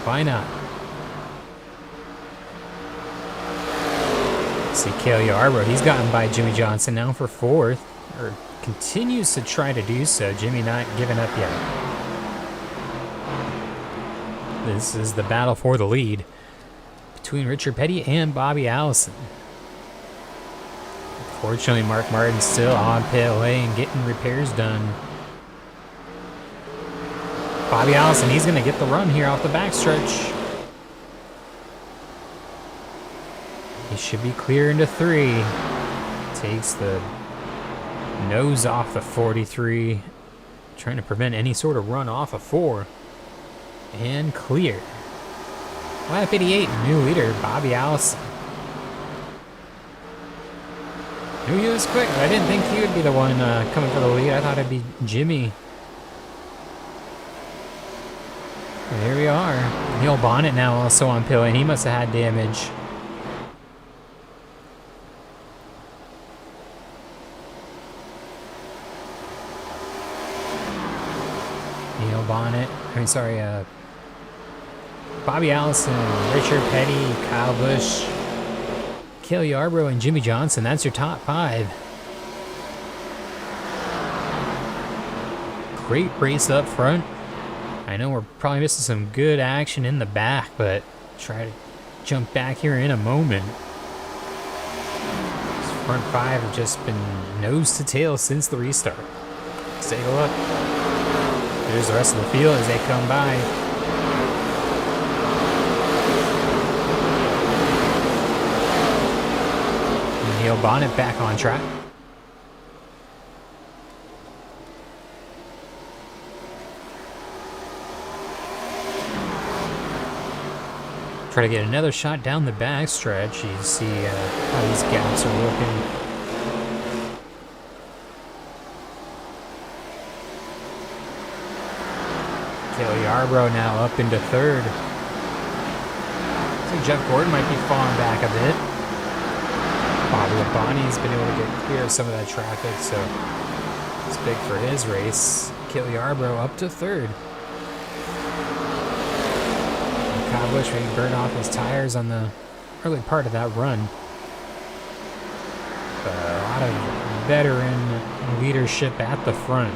Why not? See Cale Yarbrough, he's gotten by Jimmy Johnson now for 4th, or continues to try to do so. Jimmy not giving up yet. This is the battle for the lead between Richard Petty and Bobby Allison. Fortunately, Mark Martin's still on pit lane, getting repairs done. Bobby Allison, he's going to get the run here off the backstretch. He should be clear into 3. Takes the nose off the 43. Trying to prevent any sort of run off of 4. And clear. Lap 88, new leader, Bobby Allison. Knew he was quick, but I didn't think he would be the one coming for the lead. I thought it'd be Jimmy. And here we are. Neil Bonnet now also on pill, and he must have had damage. Neil Bonnet, Bobby Allison, Richard Petty, Kyle Busch, Cale Yarborough, and Jimmy Johnson. That's your top 5. Great race up front. I know we're probably missing some good action in the back, but try to jump back here in a moment. This front 5 have just been nose to tail since the restart. Let's take a look. There's the rest of the field as they come by. Neil Bonnet back on track. Try to get another shot down the back stretch. You see how these gaps are looking. Cale Yarborough now up into 3rd. So Jeff Gordon might be falling back a bit. Bobby Labonte's been able to get clear of some of that traffic, so it's big for his race. Cale Yarborough up to 3rd. And Kyle Busch maybe burned off his tires on the early part of that run. But a lot of veteran leadership at the front.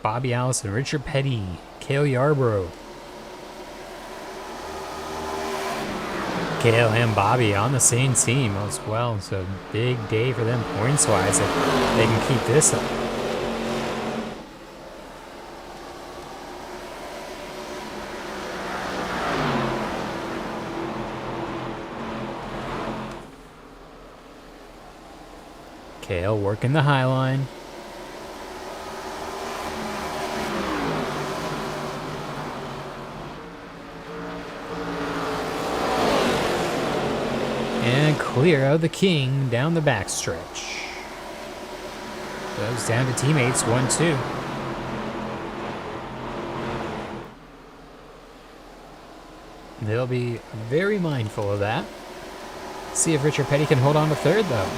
Bobby Allison, Richard Petty, Cale Yarborough. Cale and Bobby on the same team as well, so big day for them points-wise if they can keep this up. Cale working the high line. And clear of the king down the backstretch. Goes down to teammates, 1-2. They'll be very mindful of that. See if Richard Petty can hold on to 3rd, though.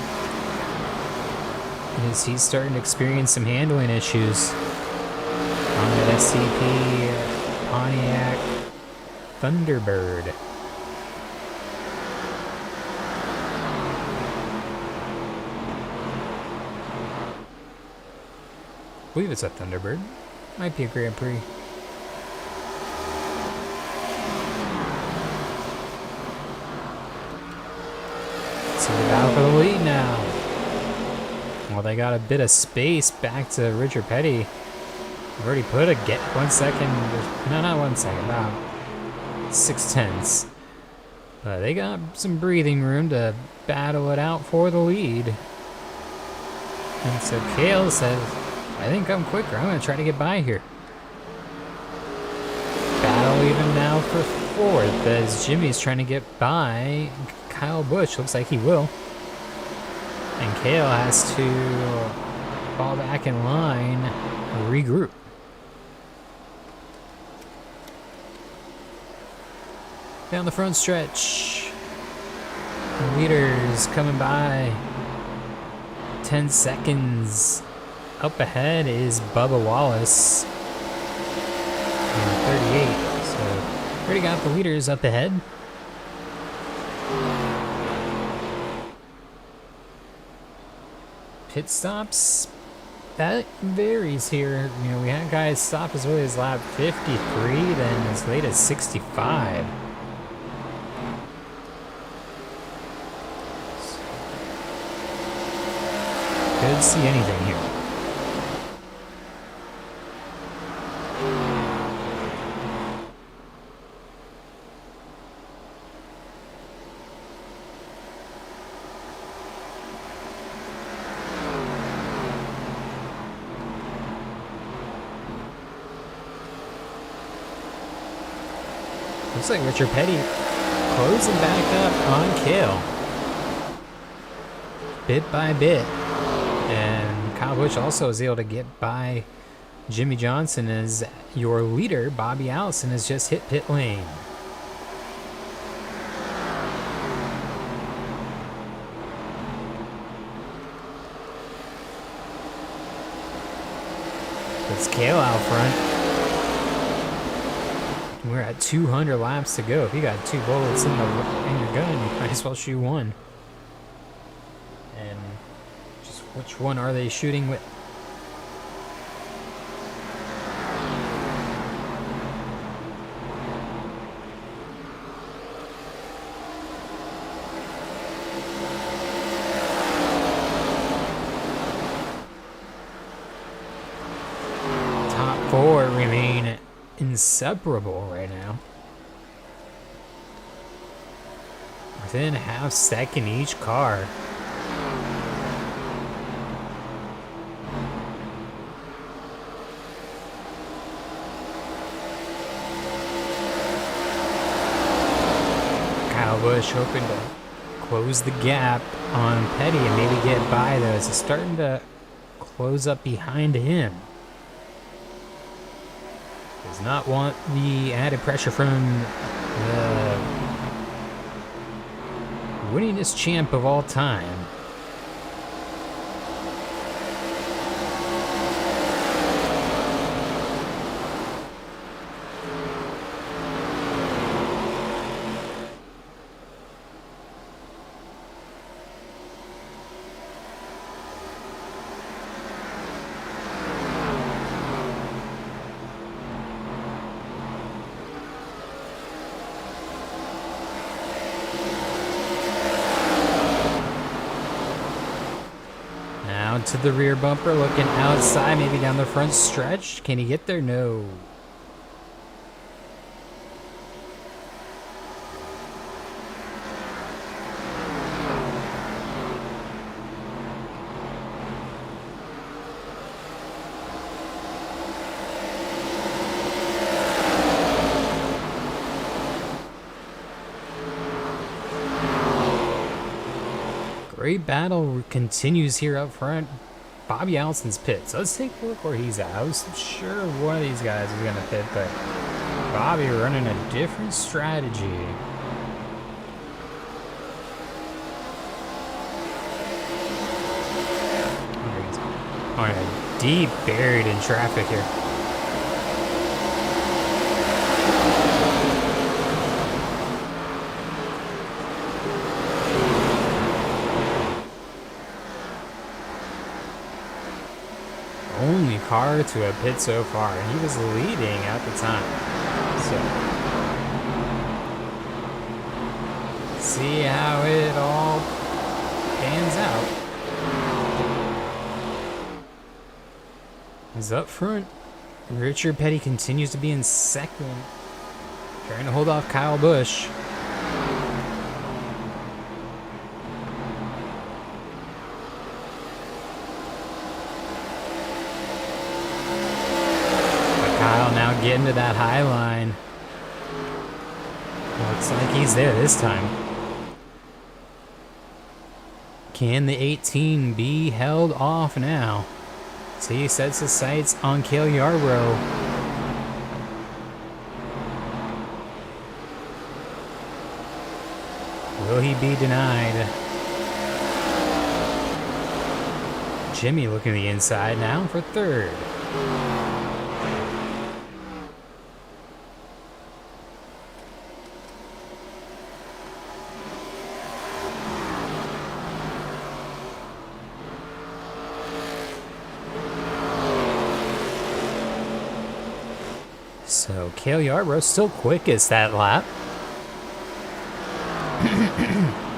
As he's starting to experience some handling issues on that SCP Pontiac Thunderbird. I believe it's a Thunderbird. Might be a Grand Prix. So they're battle for the lead now. Well, they got a bit of space back to Richard Petty. I've already put a 1 second. No, not 1 second. About 6/10. But they got some breathing room to battle it out for the lead. And so Cale says, I think I'm quicker. I'm going to try to get by here. Battle even now for 4th as Jimmy's trying to get by Kyle Busch. Looks like he will. And Cale has to fall back in line, regroup. Down the front stretch. The leaders coming by. 10 seconds. Up ahead is Bubba Wallace in 38. So already got the leaders up ahead. Pit stops, that varies here. You know, we had guys stop as early as lap 53, then as late as 65. Could see anything here. Looks like Richard Petty closing back up on Kale. Bit by bit. And Kyle Busch also is able to get by Jimmy Johnson as your leader, Bobby Allison, has just hit pit lane. It's Kale out front. We're at 200 laps to go. If you got 2 bullets in your gun, you might as well shoot one. And just which one are they shooting with? Top 4 remain inseparable right now. Within a half second each car. Kyle Busch hoping to close the gap on Petty and maybe get by those. It's starting to close up behind him. Does not want the added pressure from the winningest champ of all time. To the rear bumper, looking outside, maybe down the front stretch. Can he get there? No. Great battle continues here up front. Bobby Allison's pit. So let's take a look where he's at. I was sure one of these guys was going to pit, but Bobby running a different strategy. Oh, deep buried in traffic here. Only car to a pit so far, and he was leading at the time. So, see how it all pans out. He's up front. Richard Petty continues to be in second, trying to hold off Kyle Busch. Now getting to that high line. Looks like he's there this time. Can the 18 be held off now? So he sets his sights on Cale Yarborough. Will he be denied? Jimmy looking to the inside now for third. So Cale Yarborough still quickest that lap.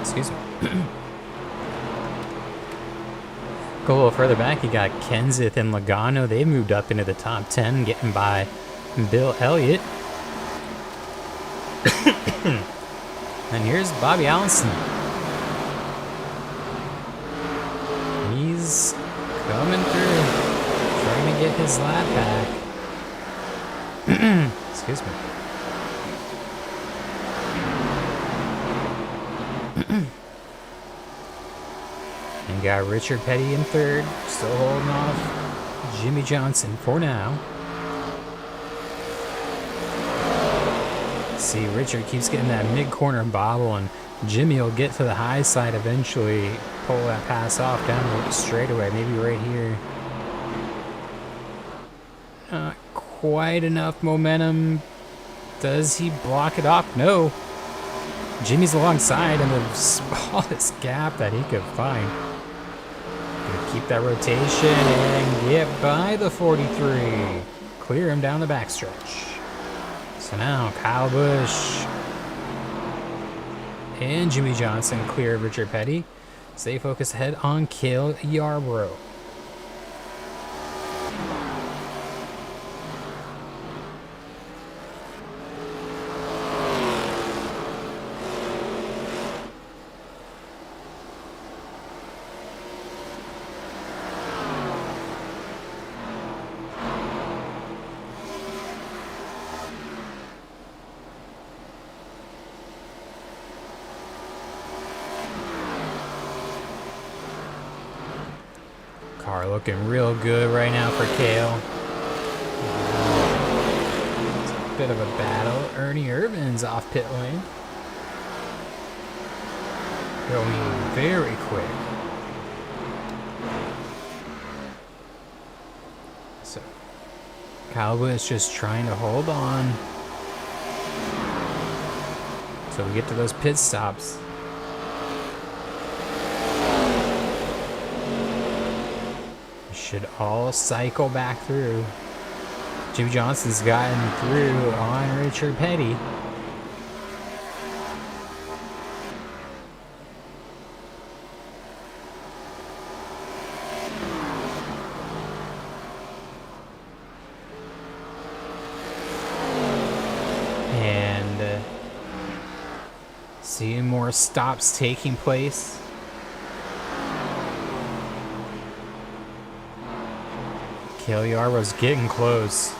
Excuse me. Go a little further back, you got Kenseth and Logano. They moved up into the top 10, getting by Bill Elliott. And here's Bobby Allison. He's coming through, trying to get his lap back. Excuse me. And got Richard Petty in third, still holding off Jimmy Johnson for now. See, Richard keeps getting that mid-corner bobble, and Jimmy will get to the high side eventually, pull that pass off down the straightaway, maybe right here. Not quite enough momentum. Does he block it off? No. Jimmy's alongside in the smallest gap that he could find. Gonna keep that rotation and get by the 43. Clear him down the backstretch. So now Kyle Busch and Jimmy Johnson clear Richard Petty. Stay focused ahead on Kyle Yarborough. Car looking real good right now for Kale. It's a bit of a battle. Ernie Irvin's off pit lane. Going very quick. So, Kyle Busch just trying to hold on. So we get to those pit stops. Should all cycle back through. Jimmy Johnson's gotten through on Richard Petty. And seeing more stops taking place. Kyle Yarborough's getting close.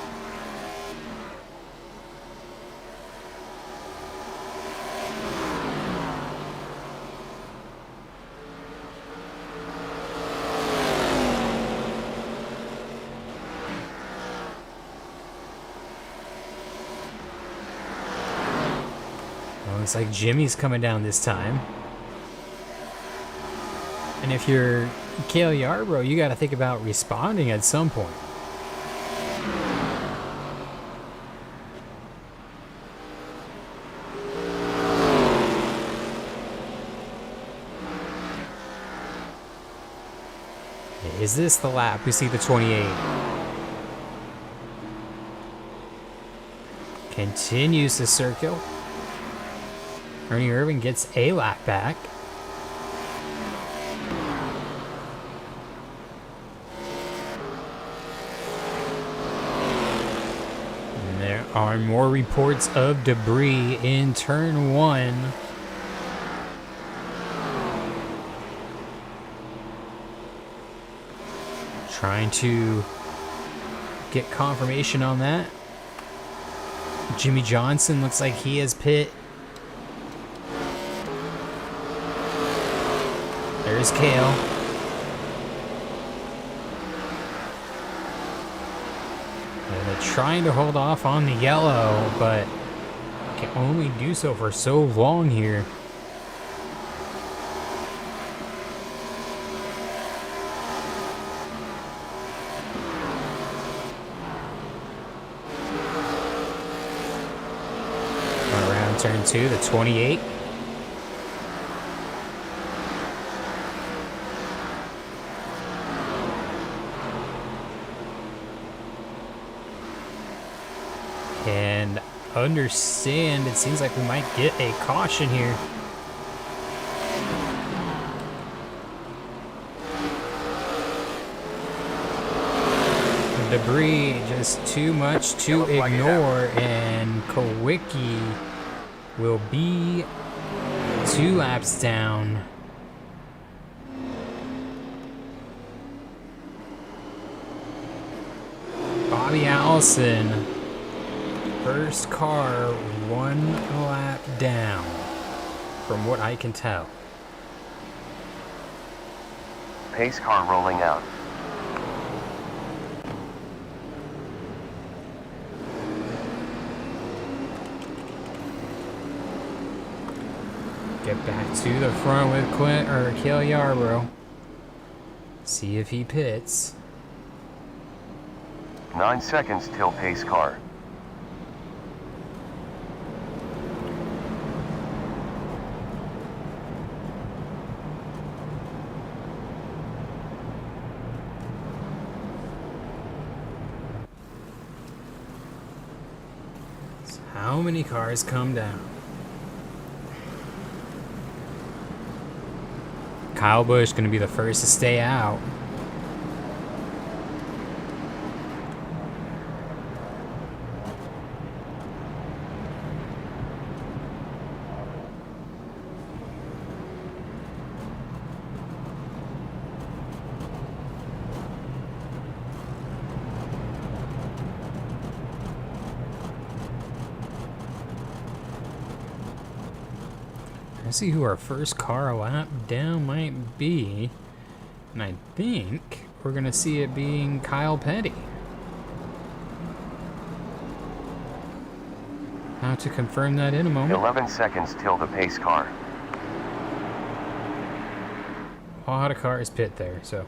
Well, looks like Jimmy's coming down this time. And if you're Kyle Yarborough, you got to think about responding at some point. Is this the lap? We see the 28. Continues to circle. Ernie Irvin gets a lap back. There are more reports of debris in turn 1. Trying to get confirmation on that. Jimmy Johnson looks like he is pit. There's Kale. And they're trying to hold off on the yellow, but can only do so for so long here. Around turn 2, the 28. And understand, it seems like we might get a caution here. Debris, just too much to ignore, and Kowicki will be 2 laps down. Bobby Allison, first car 1 lap down, from what I can tell.
Pace car rolling out.
Get back to the front with Kyle Yarborough. See if he pits.
9 seconds till pace car.
So how many cars come down? Kyle Busch going to be the first to stay out. Let's see who our first car lap down might be. And I think we're going to see it being Kyle Petty. How to confirm that in a moment.
11 seconds till the pace car.
A lot of cars pit there, so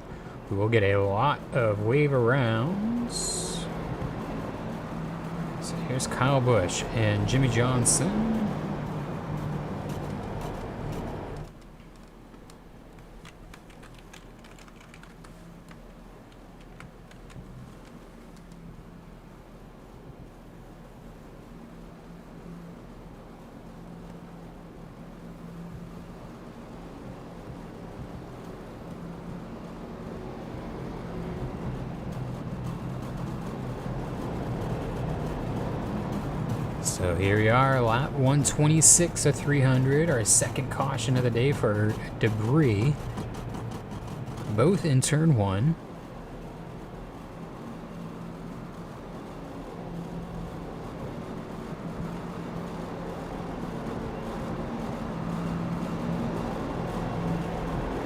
we will get a lot of wave arounds. So here's Kyle Busch and Jimmy Johnson. So here we are, lap 126 of 300, our second caution of the day for debris. Both in turn 1.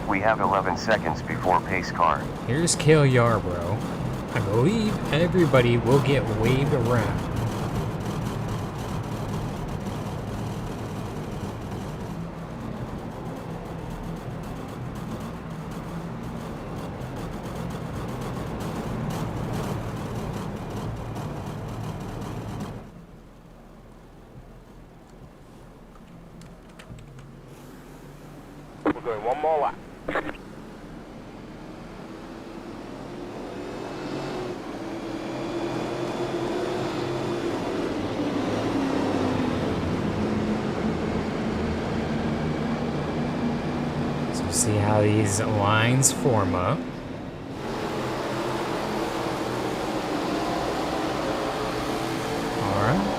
We have 11 seconds before pace car.
Here's Kyle Yarborough. I believe everybody will get waved around.
We're going one more lap.
So see how these lines form up. All right.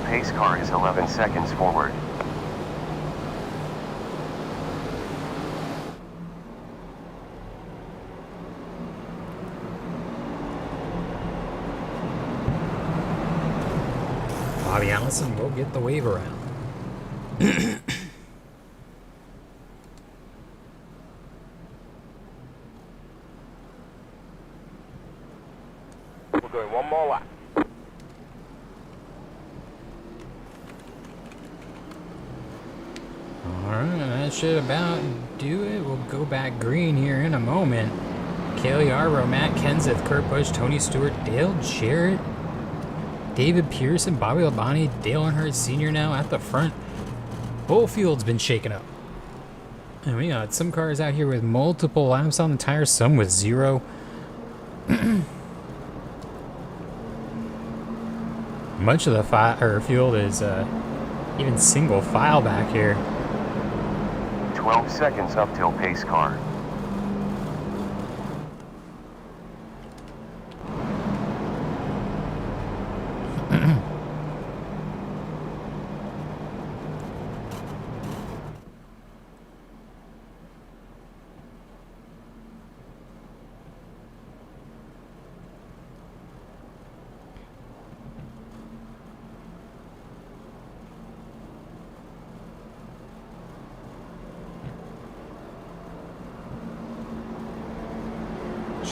Pace car is 11 seconds forward.
Bobby Allison will get the wave around.
We're going one more lap.
Alright, that should about do it. We'll go back green here in a moment. Kyle Yarborough, Matt Kenseth, Kurt Busch, Tony Stewart, Dale Jarrett, David Pearson, Bobby Labonte, Dale Earnhardt Sr. now at the front. Whole field's been shaken up. And we got some cars out here with multiple laps on the tires, some with 0. Much of the field is even single file back here.
12 seconds up till pace car.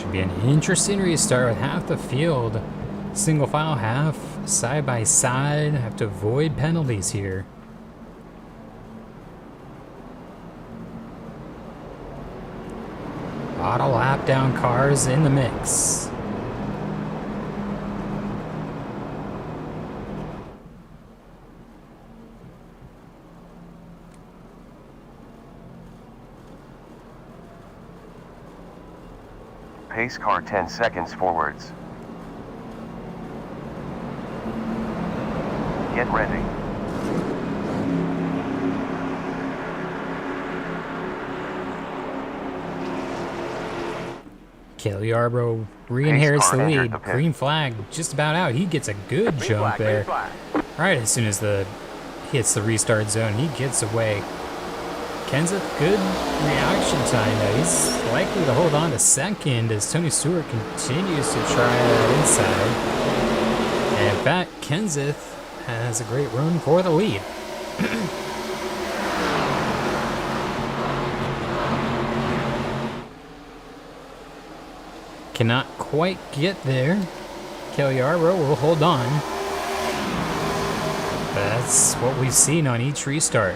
Should be an interesting restart with half the field single file, half side by side. Have to avoid penalties here. A lot of lap down cars in the mix.
Pace car 10 seconds forwards. Get ready.
Kale Yarbrough re-inherits the
car entered
lead.
the pit.
Green flag just about out. He gets a good
Green
jump
flag,
there.
green flag.
Right as soon as he hits the restart zone, he gets away. Kenseth, good reaction time though. He's likely to hold on to second as Tony Stewart continues to try that inside. And in fact, Kenseth has a great run for the lead. Cannot quite get there. Kale Yarbrough will hold on. But that's what we've seen on each restart.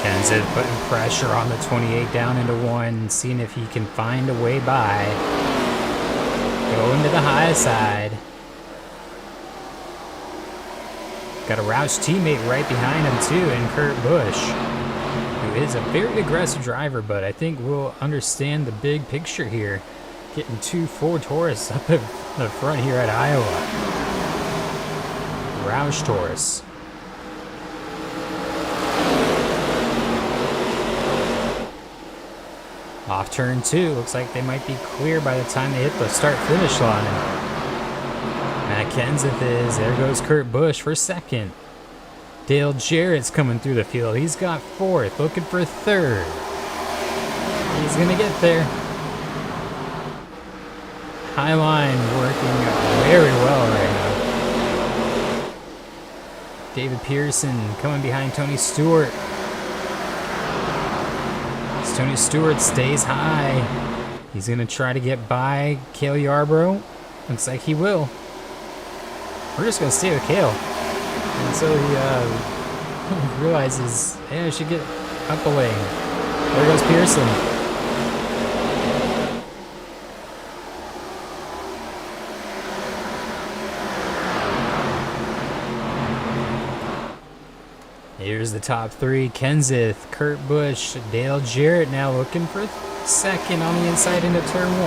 Kenseth putting pressure on the 28 down into 1, seeing if he can find a way by. Going to the high side. Got a Roush teammate right behind him too, in Kurt Busch, who is a very aggressive driver, but I think we'll understand the big picture here. Getting 2 Ford Taurus up at the front here at Iowa. Roush Taurus. Off turn 2, looks like they might be clear by the time they hit the start-finish line. Matt Kenseth is, there goes Kurt Busch for second. Dale Jarrett's coming through the field. He's got 4th, looking for 3rd. He's gonna get there. High line working very well right now. David Pearson coming behind Tony Stewart. Tony Stewart stays high. He's going to try to get by Kale Yarbrough. Looks like he will. We're just going to stay with Kale until he realizes, hey, I should get up a lane. There goes Pearson. Here's the top 3. Kenseth, Kurt Busch, Dale Jarrett now looking for second on the inside into turn 1.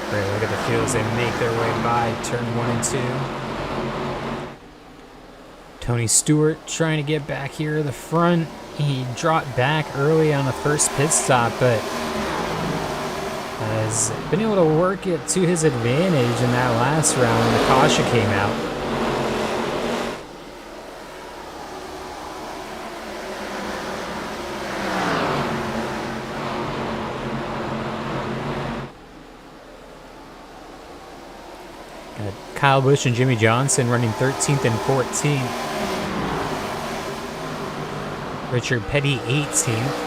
Great, look at the field as they make their way by turn 1 and 2. Tony Stewart trying to get back here to the front. He dropped back early on the first pit stop, but has been able to work it to his advantage in that last round when the caution came out. Got Kyle Busch and Jimmy Johnson running 13th and 14th. Richard Petty 18th.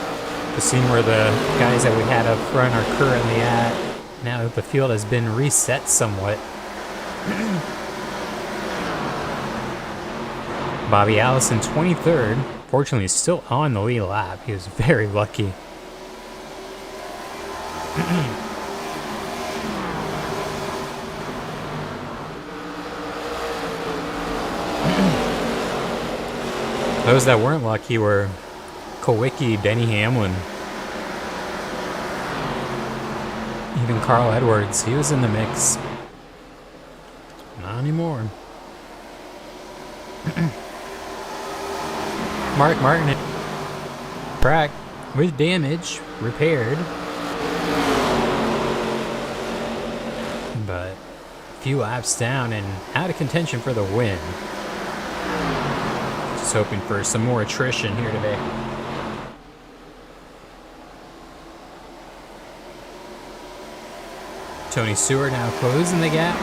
Just seeing where the guys that we had up front are currently at. Now that the field has been reset somewhat. Bobby Allison 23rd. Fortunately, he's still on the lead lap. He was very lucky. Those that weren't lucky were Kowicki, Denny Hamlin, even Carl Edwards. He was in the mix. Not anymore. Mark Martin track with damage repaired, but few laps down and out of contention for the win. Just hoping for some more attrition here today. Tony Stewart now closing the gap.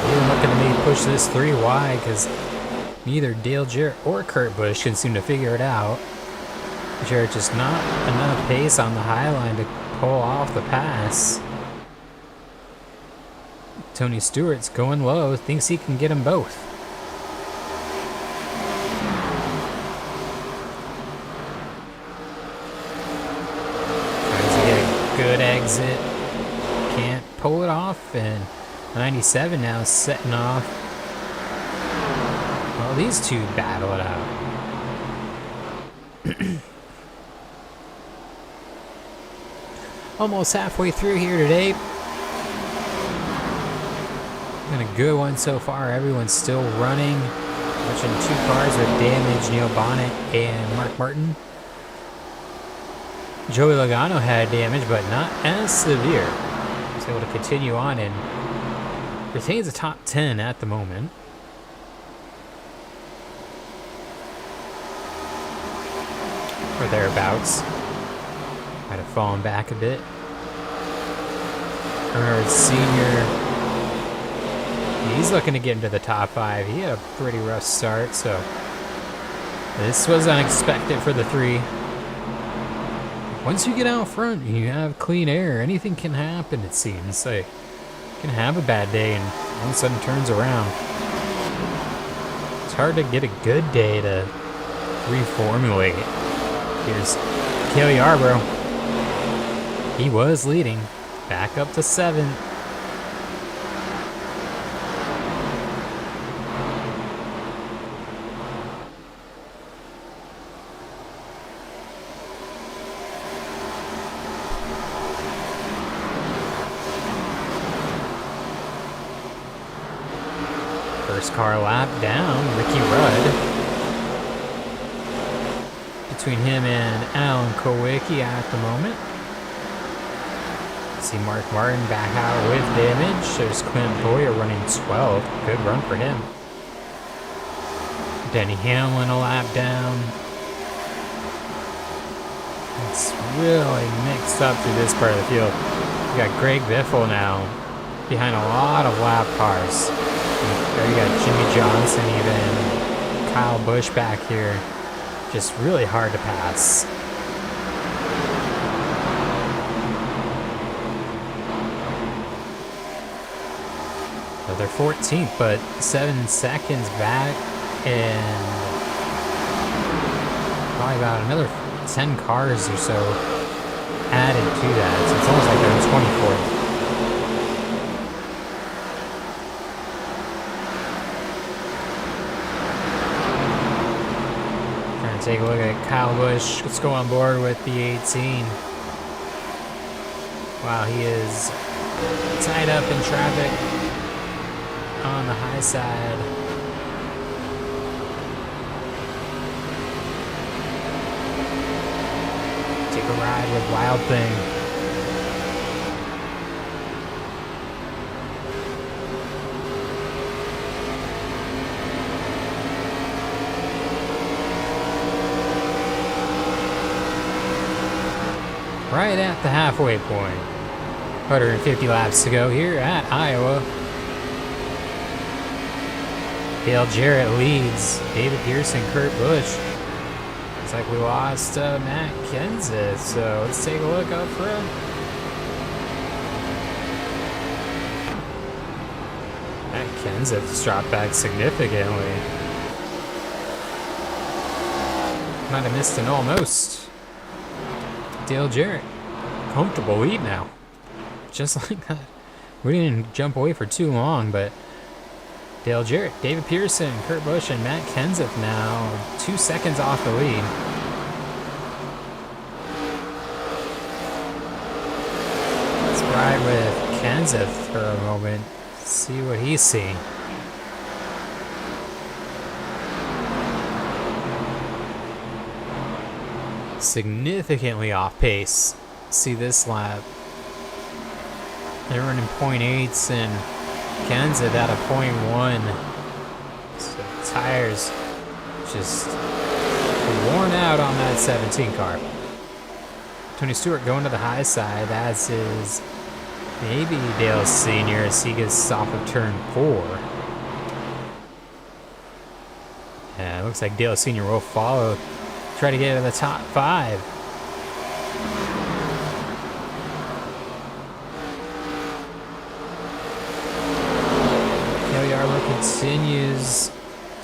Really looking to maybe push this 3 wide because neither Dale Jarrett or Kurt Busch can seem to figure it out. Jarrett just not enough pace on the high line to pull off the pass. Tony Stewart's going low, thinks he can get them both. Tries to get a good exit. Can't pull it off, and 97 now setting off. Well, these two battle it out. Almost halfway through here today. Been a good one so far. Everyone's still running. Watching 2 cars with damage, Neil Bonnet and Mark Martin. Joey Logano had damage, but not as severe. He's able to continue on and retains a top 10 at the moment. Or thereabouts. Might have fallen back a bit. Earnhardt Sr. He's looking to get into the top 5. He had a pretty rough start, so this was unexpected for the 3. Once you get out front, you have clean air. Anything can happen, it seems. Like, you can have a bad day and all of a sudden turns around. It's hard to get a good day to reformulate. Here's Cale Yarborough. He was leading. Back up to 7th. First car lap down, Ricky Rudd. Between him and Alan Kowicki at the moment. See Mark Martin back out with damage. There's Clint Boyer running 12. Good run for him. Denny Hamlin a lap down. It's really mixed up through this part of the field. You got Greg Biffle now behind a lot of lap cars. There you got Jimmy Johnson even. Kyle Busch back here. Just really hard to pass. So they're 14th, but 7 seconds back, and probably about another 10 cars or so added to that. So it's almost like they're in 24th. Trying to take a look at Kyle Busch. Let's go on board with the 18. Wow, he is tied up in traffic on the high side. Take a ride with Wild Thing. Right at the halfway point. 150 laps to go here at Iowa. Dale Jarrett leads. David Pearson, Kurt Busch. Looks like we lost Matt Kenseth, so let's take a look up front. Matt Kenseth's dropped back significantly. Might have missed an almost. Dale Jarrett, comfortable lead now. Just like that. We didn't jump away for too long, but Dale Jarrett, David Pearson, Kurt Busch, and Matt Kenseth now 2 seconds off the lead. Let's ride with Kenseth for a moment, see what he's seeing. Significantly off pace. see this lap. They're running .8s and Kenseth at a .1. So tires just worn out on that 17 car. Tony Stewart going to the high side, as is maybe Dale Sr. as he gets off of turn 4. Yeah, it looks like Dale Sr. will follow, try to get to the top 5. Cale Yarlow continues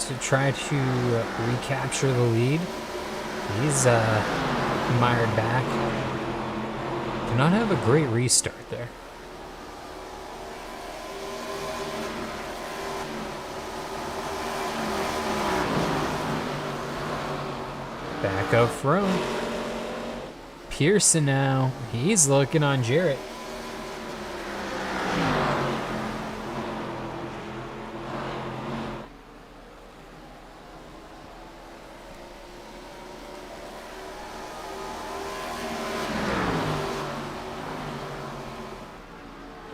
to try to recapture the lead. He's mired back. Do not have a great restart there. Back up front. Pearson now. He's looking on Jarrett.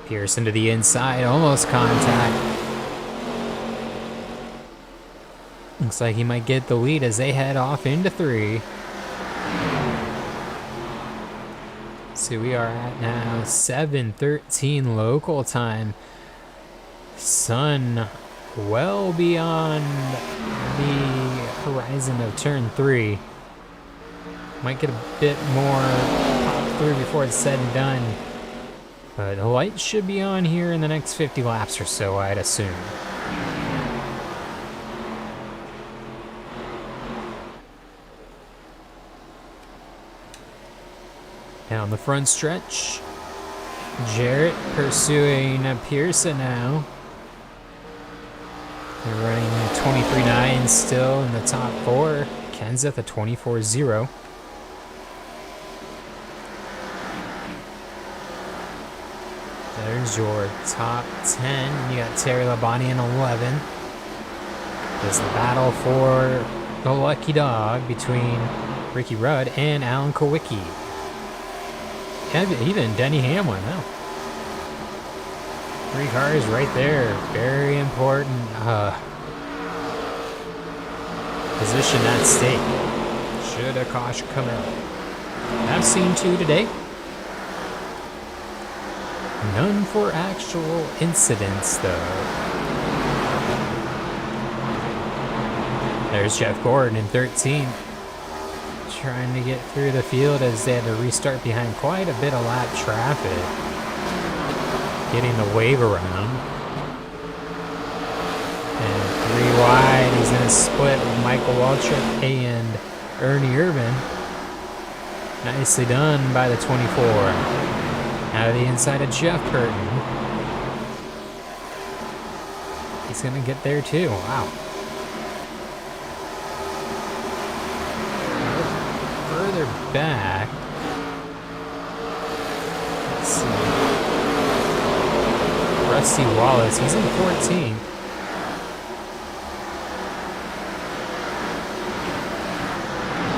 Pearson to the inside, almost contact. Looks like he might get the lead as they head off into 3. So we are at now 7:13 local time. Sun well beyond the horizon of turn 3. Might get a bit more pop through before it's said and done. But the light should be on here in the next 50 laps or so, I'd assume. Down the front stretch, Jarrett pursuing Pearson now. They're running 23.9 still in the top 4. Kenseth a 24.0. There's your top 10. You got Terry Labonte in 11. There's the battle for the lucky dog between Ricky Rudd and Alan Kowicki. Even Denny Hamlin now. 3 cars right there. Very important position at stake. Should a caution come out? I've seen 2 today. None for actual incidents, though. There's Jeff Gordon in 13. Trying to get through the field as they had to restart behind quite a bit of lap traffic. Getting the wave around. And 3 wide. He's going to split with Michael Waltrip and Ernie Irvin. Nicely done by the 24. Out of the inside of Jeff Burton. He's going to get there too. Wow. Further back. Let's see. Rusty Wallace. He's in 14.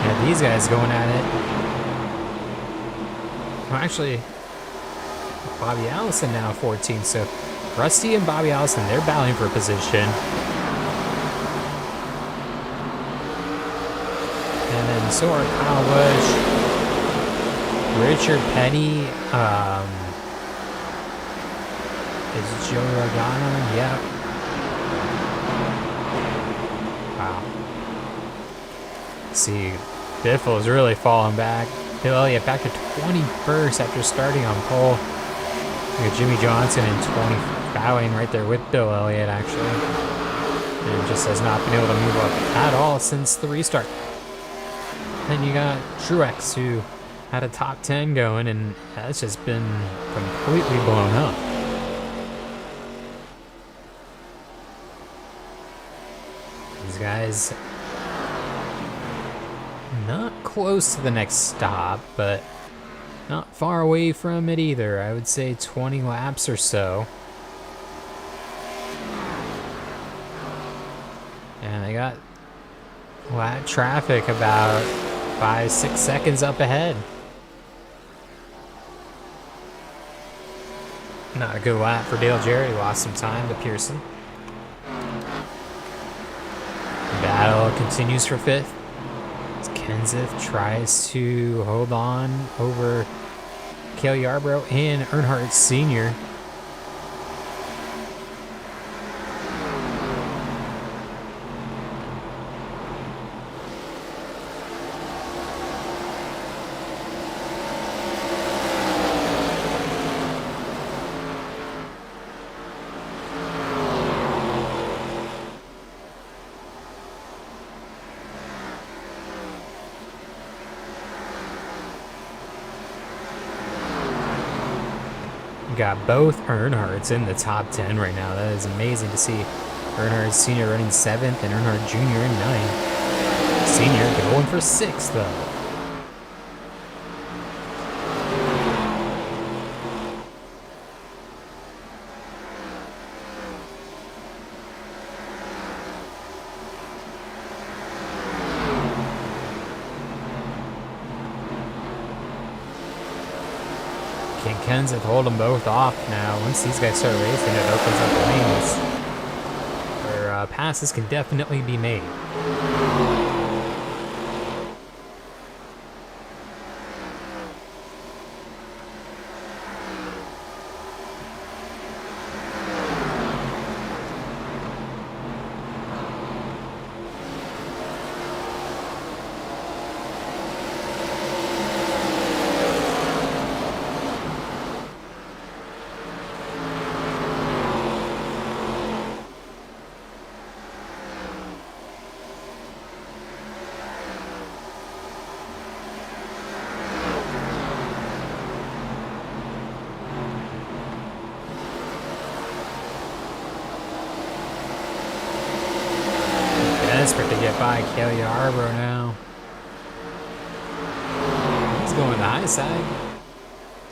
Yeah, these guys going at it. Well, actually, Bobby Allison now 14, so Rusty and Bobby Allison, they're battling for position. And then so are Kyle Busch, Richard Petty, is Joe Logano? Yep. Wow. See, Biffle is really falling back. Bill Elliott back to 21st after starting on pole. We got Jimmy Johnson in 20, battling right there with Bill Elliott, actually. And just has not been able to move up at all since the restart. Then you got Truex, who had a top 10 going, and that's just been completely blown up. These guys not close to the next stop, but not far away from it either. I would say 20 laps or so. And they got lap traffic about 5-6 seconds up ahead. Not a good lap for Dale Jarrett. He lost some time to Pearson. Battle continues for 5th. Kenseth tries to hold on over Cale Yarborough and Earnhardt Sr. Got both Earnhardts in the top 10 right now. That is amazing to see. Earnhardt Sr. running 7th and Earnhardt Jr. in 9th. Sr. going for 6th though. Kenseth hold them both off now. Once these guys start racing, it opens up lanes where passes can definitely be made. Desperate to get by Cale Yarborough now. He's going to the high side.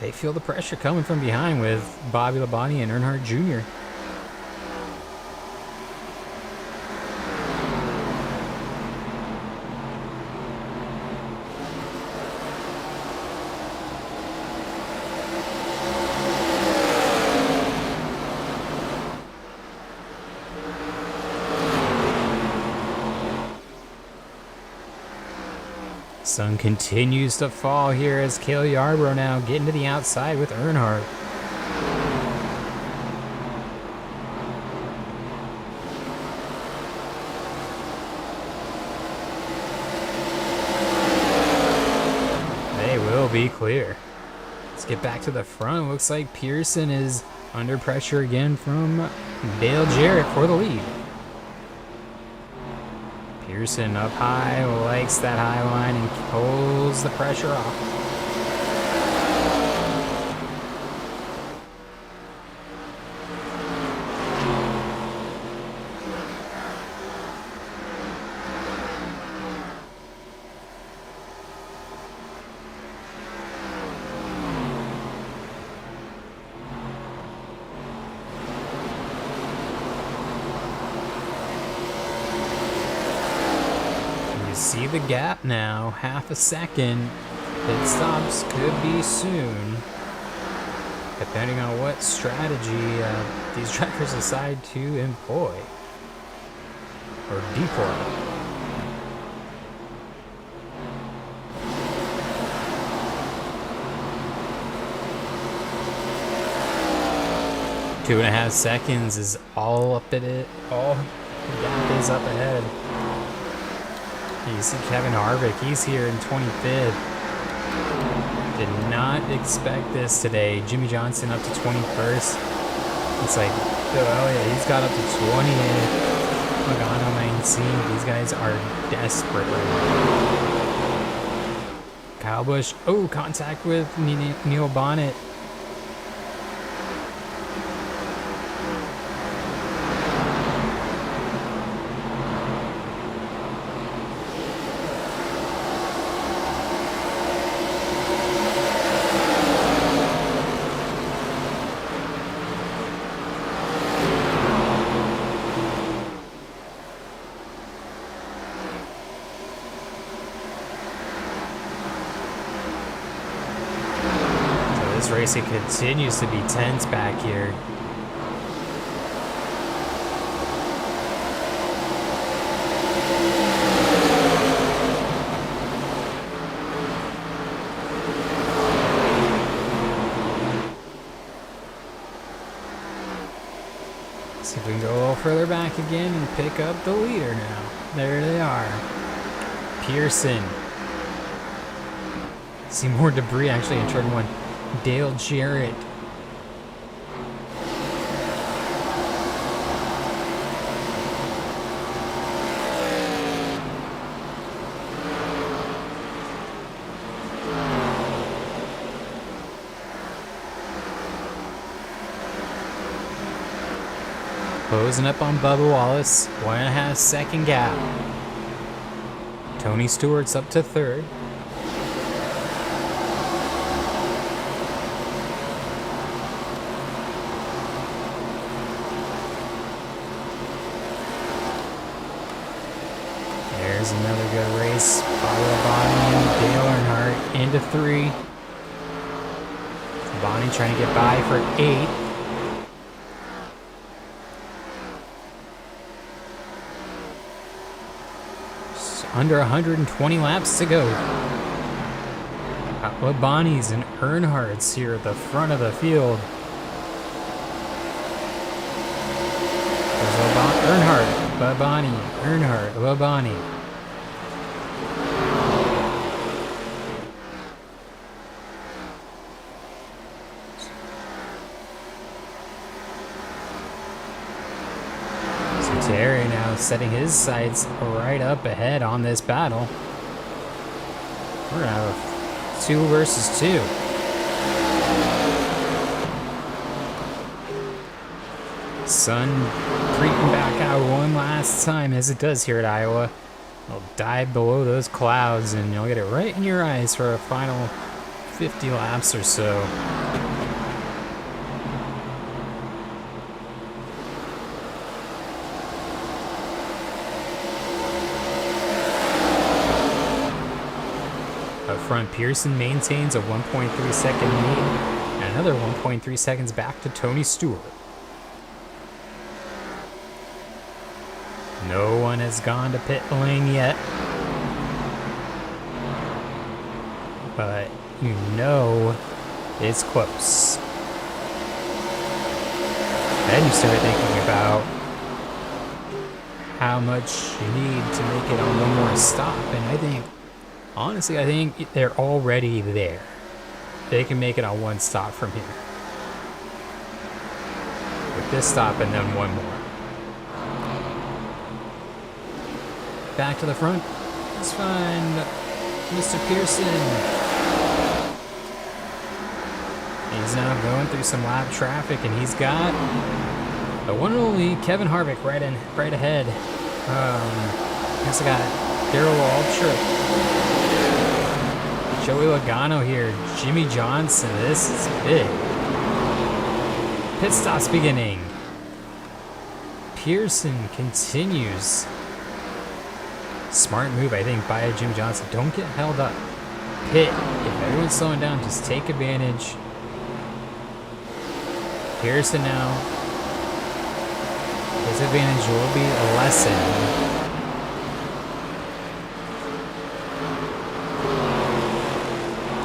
They feel the pressure coming from behind with Bobby Labonte and Earnhardt Jr. Sun continues to fall here as Cale Yarborough now getting to the outside with Earnhardt. They will be clear. Let's get back to the front. Looks like Pearson is under pressure again from Dale Jarrett for the lead. Pearson up high, likes that high line and pulls the pressure off. See the gap now, half a second. Pit stops could be soon, depending on what strategy these drivers decide to employ or deploy. Two and a half seconds is all up at it. All the gap is up ahead. You see Kevin Harvick, he's here in 25th. Did not expect this today. Jimmy Johnson up to 21st. It's like, Bill Elliott, he's got up to 20th. Logano 19th. These guys are desperate right now. Kyle Busch, oh, contact with Neil Bonnet. racing continues to be tense back here. See if we can go a little further back again and pick up the leader now. There they are. Pearson. See more debris actually in turn 1. Dale Jarrett. Closing up on Bubba Wallace. 1.5 second gap. Tony Stewart's up to 3rd. There's another good race. Bobby Labonte and Dale Earnhardt into 3. Bonnie trying to get by for 8th. Under 120 laps to go. Labonte's and Earnhardt's here at the front of the field. There's Earnhardt, Labonte, Earnhardt, Labonte. Terry now setting his sights right up ahead on this battle. We're gonna have 2 versus 2. Sun creeping back out one last time, as it does here at Iowa. It'll dive below those clouds and you'll get it right in your eyes for a final 50 laps or so. Up front, Pearson maintains a 1.3 second lead, and another 1.3 seconds back to Tony Stewart. No one has gone to pit lane yet, but you know it's close. Then you start thinking about how much you need to make it on one more stop, and honestly, I think they're already there. They can make it on one stop from here. With this stop and then one more. Back to the front. Let's find Mr. Pearson. He's now going through some lap traffic, and he's got the one and only Kevin Harvick right ahead. He's got Darrell Waltrip. Joey Logano here, Jimmy Johnson, this is big. Pit stops beginning. Pearson continues. Smart move, I think, by Jimmy Johnson. Don't get held up. Pit, if everyone's slowing down, just take advantage. Pearson now. His advantage will be lessened.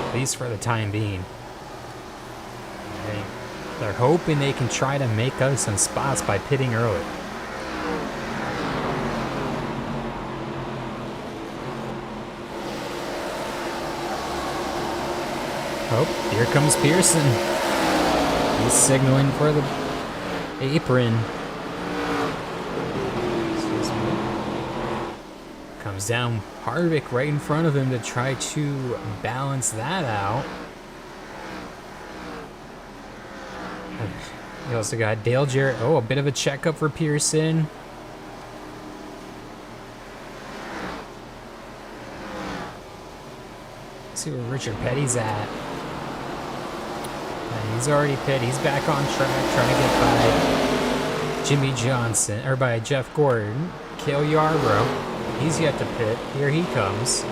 At least for the time being. They're hoping they can try to make us some spots by pitting early. Oh, here comes Pearson. He's signaling for the apron. Comes down Harvick right in front of him to try to balance that out. You also got Dale Jarrett. Oh, a bit of a checkup for Pearson. Let's see where Richard Petty's at. And he's already pit. He's back on track, trying to get by Jimmy Johnson, or by Jeff Gordon. Cale Yarborough. He's yet to pit. Here he comes.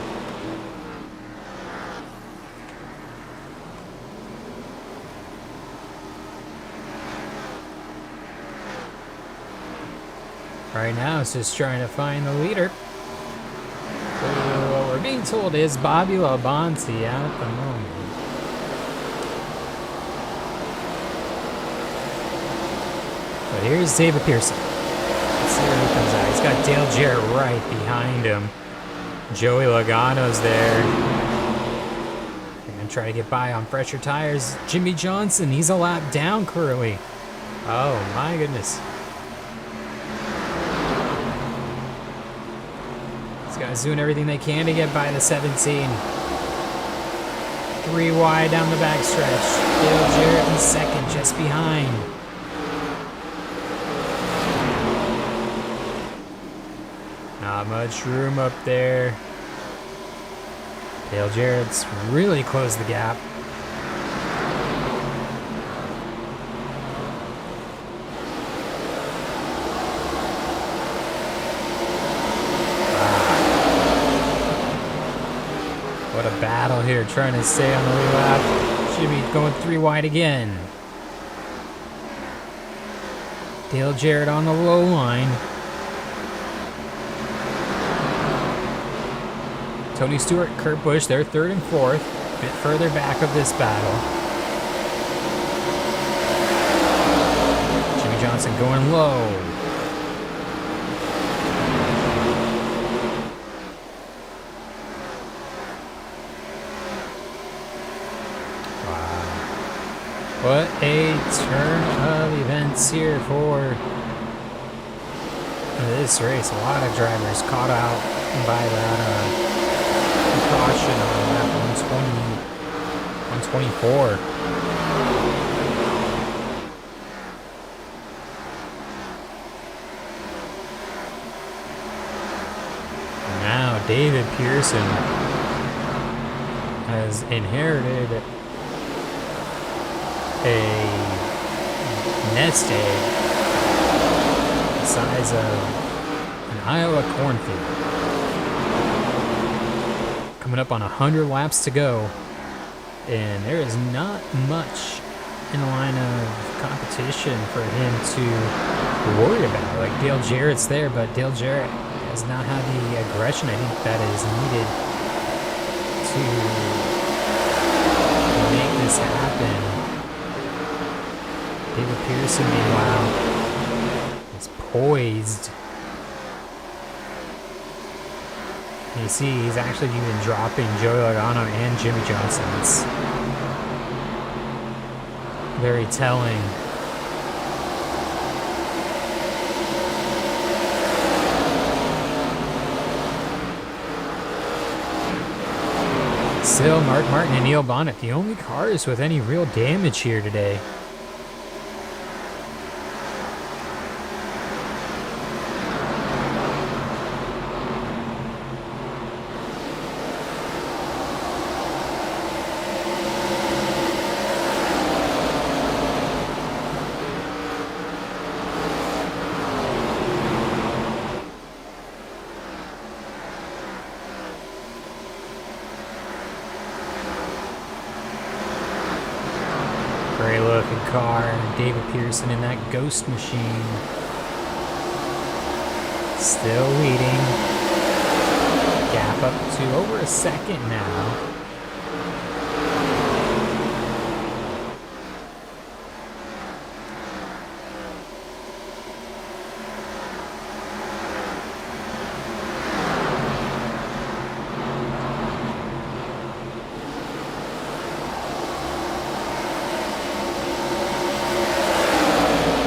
Right now, it's just trying to find the leader. What we're being told is Bobby Labonte out at the moment. But here's David Pearson. Let's see where he comes out. He's got Dale Jarrett right behind him. Joey Logano's there. They're going to try to get by on fresher tires. Jimmy Johnson, he's a lap down currently. Oh my goodness. These guys doing everything they can to get by the 17. 3 wide down the backstretch. Dale Jarrett in second, just behind. Not much room up there. Dale Jarrett's really closed the gap. What a battle here, trying to stay on the lead lap. Jimmy going 3 wide again. Dale Jarrett on the low line. Tony Stewart, Kurt Busch, they're 3rd and 4th. A bit further back of this battle. Jimmy Johnson going low. Wow. What a turn of events here for this race. A lot of drivers caught out by that caution on lap 124. Now David Pearson has inherited a nest egg the size of an Iowa cornfield. Coming up on 100 laps to go, and there is not much in the line of competition for him to worry about. Like Dale Jarrett's there, but Dale Jarrett does not have the aggression I think that is needed to make this happen. David Pearson, meanwhile, is poised. You see, he's actually even dropping Joey Logano and Jimmy Johnson. It's very telling. Still, Mark Martin and Neil Bonnet, the only cars with any real damage here today. Great looking car, David Pearson in that ghost machine. Still leading. Gap up to over a second now.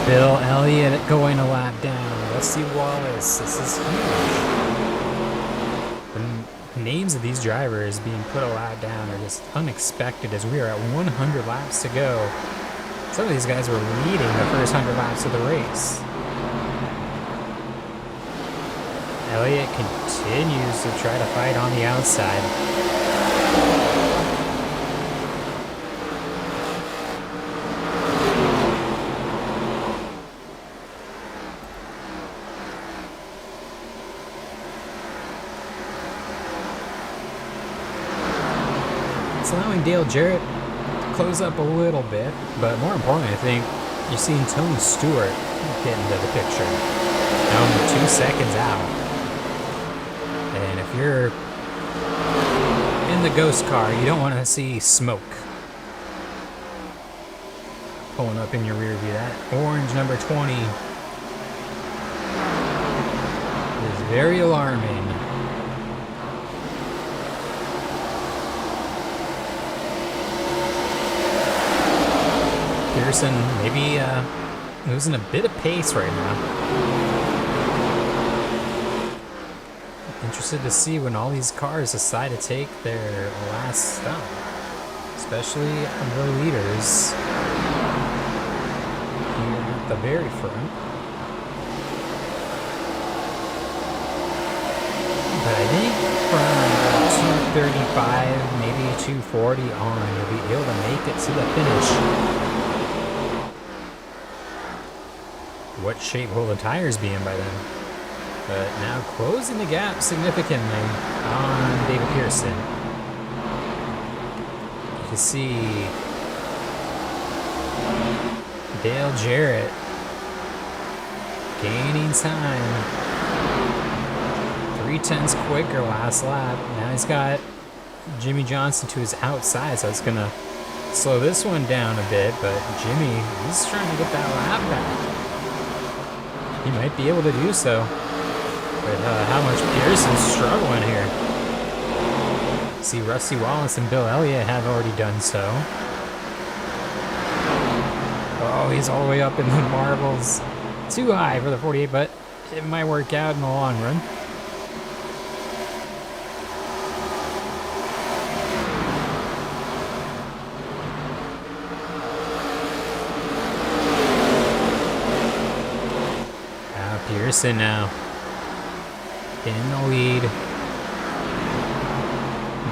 Bill Elliott going a lap down. Rusty Wallace. This is huge. The names of these drivers being put a lap down are just unexpected as we are at 100 laps to go. Some of these guys were leading the first 100 laps of the race. Elliott continues to try to fight on the outside. Allowing Dale Jarrett to close up a little bit, but more importantly, I think you're seeing Tony Stewart get into the picture. Now I'm 2 seconds out. And if you're in the ghost car, you don't want to see smoke pulling up in your rear view. That orange number 20 is very alarming. Pearson maybe losing a bit of pace right now. Interested to see when all these cars decide to take their last stop, especially the leaders here at the very front. But I think from 235, maybe 240 on, you'll be able to make it to the finish. What shape will the tires be in by then? But now closing the gap significantly on David Pearson. You can see Dale Jarrett gaining time. 3/10 quicker last lap. Now he's got Jimmy Johnson to his outside, so it's gonna slow this one down a bit, but Jimmy, he's trying to get that lap back. He might be able to do so. But how much Pearson's struggling here. See, Rusty Wallace and Bill Elliott have already done so. Oh, he's all the way up in the marbles. Too high for the 48, but it might work out in the long run. Pearson now in the lead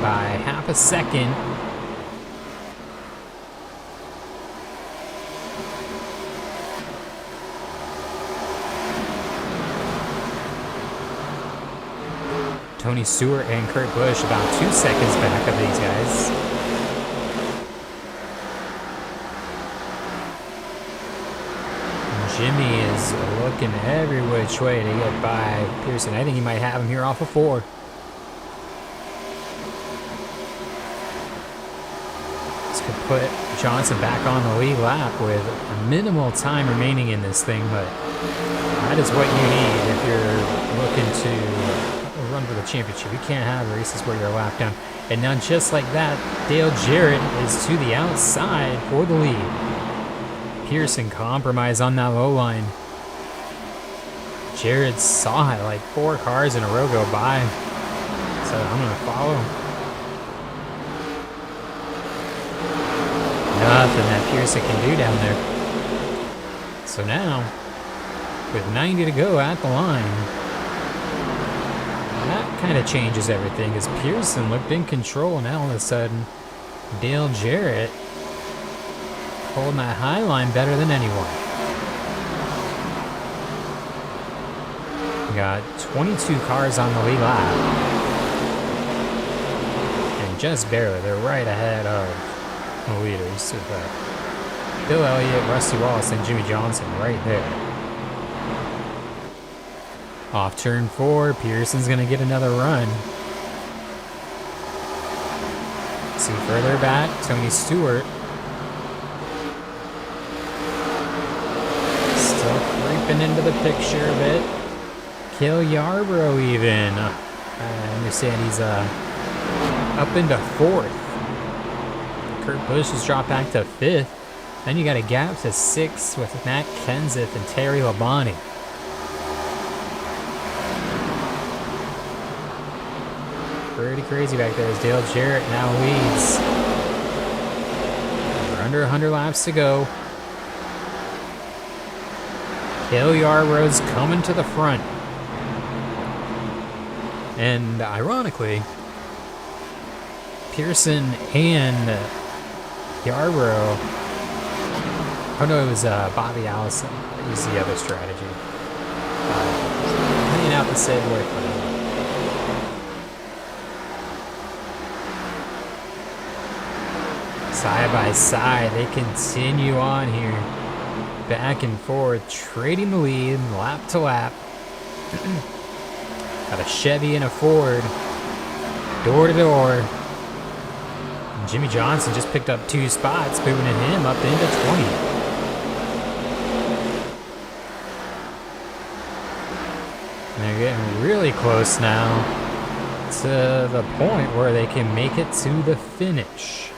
by half a second. Tony Stewart and Kurt Busch about 2 seconds back of these guys. Jimmy is looking every which way to get by Pearson. I think he might have him here off of 4. This could put Johnson back on the lead lap with minimal time remaining in this thing, but that is what you need if you're looking to run for the championship. You can't have races where you're a lap down. And now just like that, Dale Jarrett is to the outside for the lead. Pearson compromise on that low line. Jared saw it like 4 cars in a row go by. So I'm going to follow. Nothing that Pearson can do down there. So now, with 90 to go at the line, that kind of changes everything as Pearson looked in control. Now all of a sudden, Dale Jarrett holding that high line better than anyone. We got 22 cars on the lead lap. And just barely, they're right ahead of the leaders. With Bill Elliott, Rusty Wallace, and Jimmy Johnson right there. Off turn 4, Pearson's going to get another run. See further back, Tony Stewart. Creeping into the picture a bit. Cale Yarborough even. I understand he's up into 4th. Kurt Busch has dropped back to 5th. Then you got a gap to 6th with Matt Kenseth and Terry Labonte. Pretty crazy back there as Dale Jarrett now leads. We're under 100 laps to go. Cale Yarborough's coming to the front. And ironically, Pearson and Yarborough, oh no, it was Bobby Allison. That was the other strategy. Hanging out the same way for them. Side by side, they continue on here. Back and forth, trading the lead, lap to lap. Got a Chevy and a Ford. Door to door. And Jimmy Johnson just picked up 2 spots, moving him up into 20. And they're getting really close now to the point where they can make it to the finish.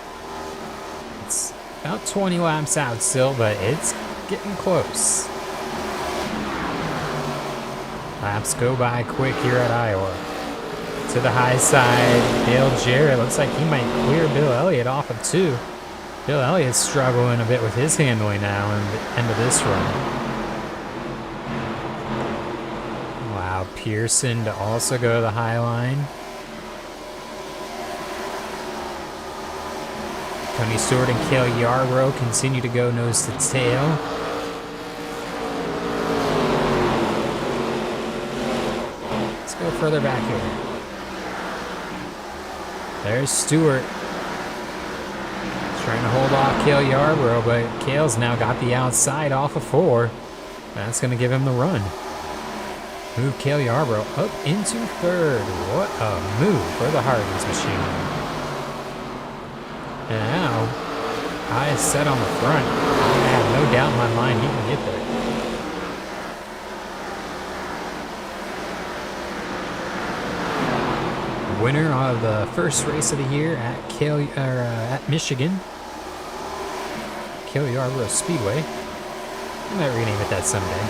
It's about 20 laps out still, but it's getting close. Laps go by quick here at Iowa. To the high side, Dale Jarrett looks like he might clear Bill Elliott off of 2. Bill Elliott's struggling a bit with his handling now in the end of this run. Wow, Pearson to also go to the high line. Tony Stewart and Cale Yarborough continue to go nose to tail. Let's go further back here. There's Stewart. Trying to hold off Cale Yarborough, but Cale's now got the outside off of 4. That's going to give him the run. Move Cale Yarborough up into 3rd. What a move for the Hardee's machine. And now, eyes set on the front. I have no doubt in my mind he can get there. Winner of the first race of the year at at Michigan. Cale Yarborough Speedway. I might rename it that someday.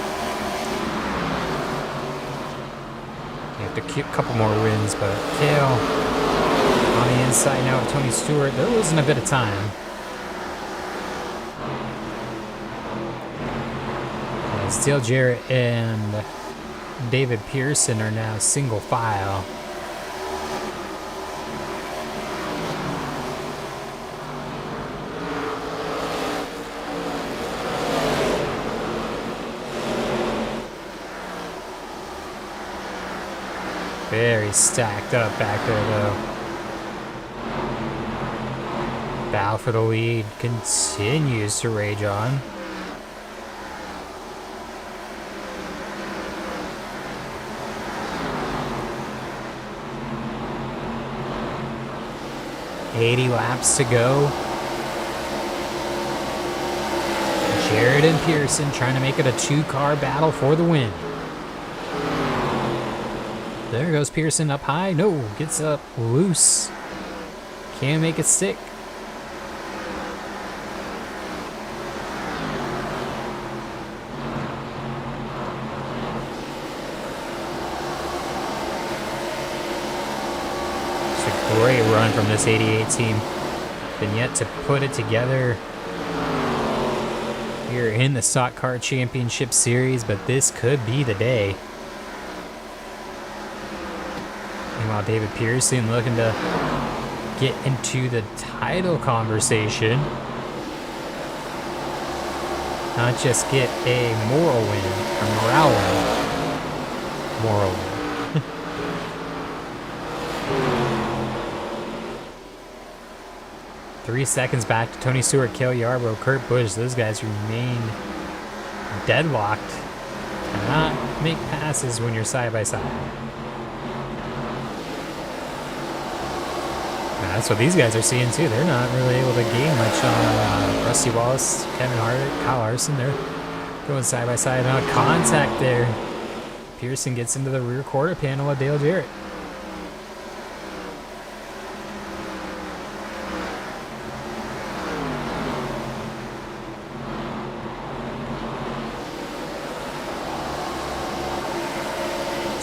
You have to keep a couple more wins, but Cale on the inside now with Tony Stewart. They're losing a bit of time. As Dale Jarrett and David Pearson are now single file. Very stacked up back there, though. Battle for the lead continues to rage on. $80 laps to go. Jarrett and Pearson trying to make it a 2-car battle for the win. There goes Pearson up high. No, gets up loose. Can't make it stick. It's a great run from this 88 team. Been yet to put it together here in the Stock Car Championship Series, but this could be the day. Meanwhile, David Pearson looking to get into the title conversation. Not just get a moral win, or morale win. Moral win. Three seconds back to Tony Stewart, Cale Yarborough, Kurt Busch. Those guys remain deadlocked. Cannot make passes when you're side by side. That's what these guys are seeing too. They're not really able to gain much on Rusty Wallace, Kevin Harvick, Kyle Larson. They're going side by side. On contact there. Pearson gets into the rear quarter panel of Dale Jarrett.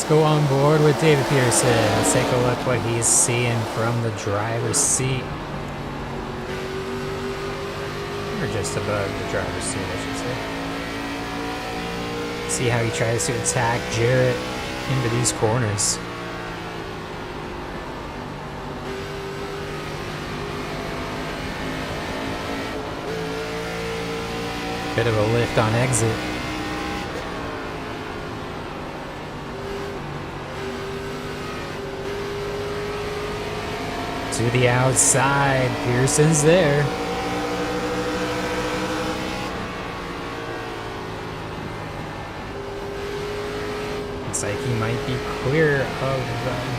Go on board with David Pearson. Let's take a look what he's seeing from the driver's seat. Or just above the driver's seat, I should say. See how he tries to attack Jarrett into these corners. Bit of a lift on exit. To the outside, Pearson's there. Looks like he might be clear of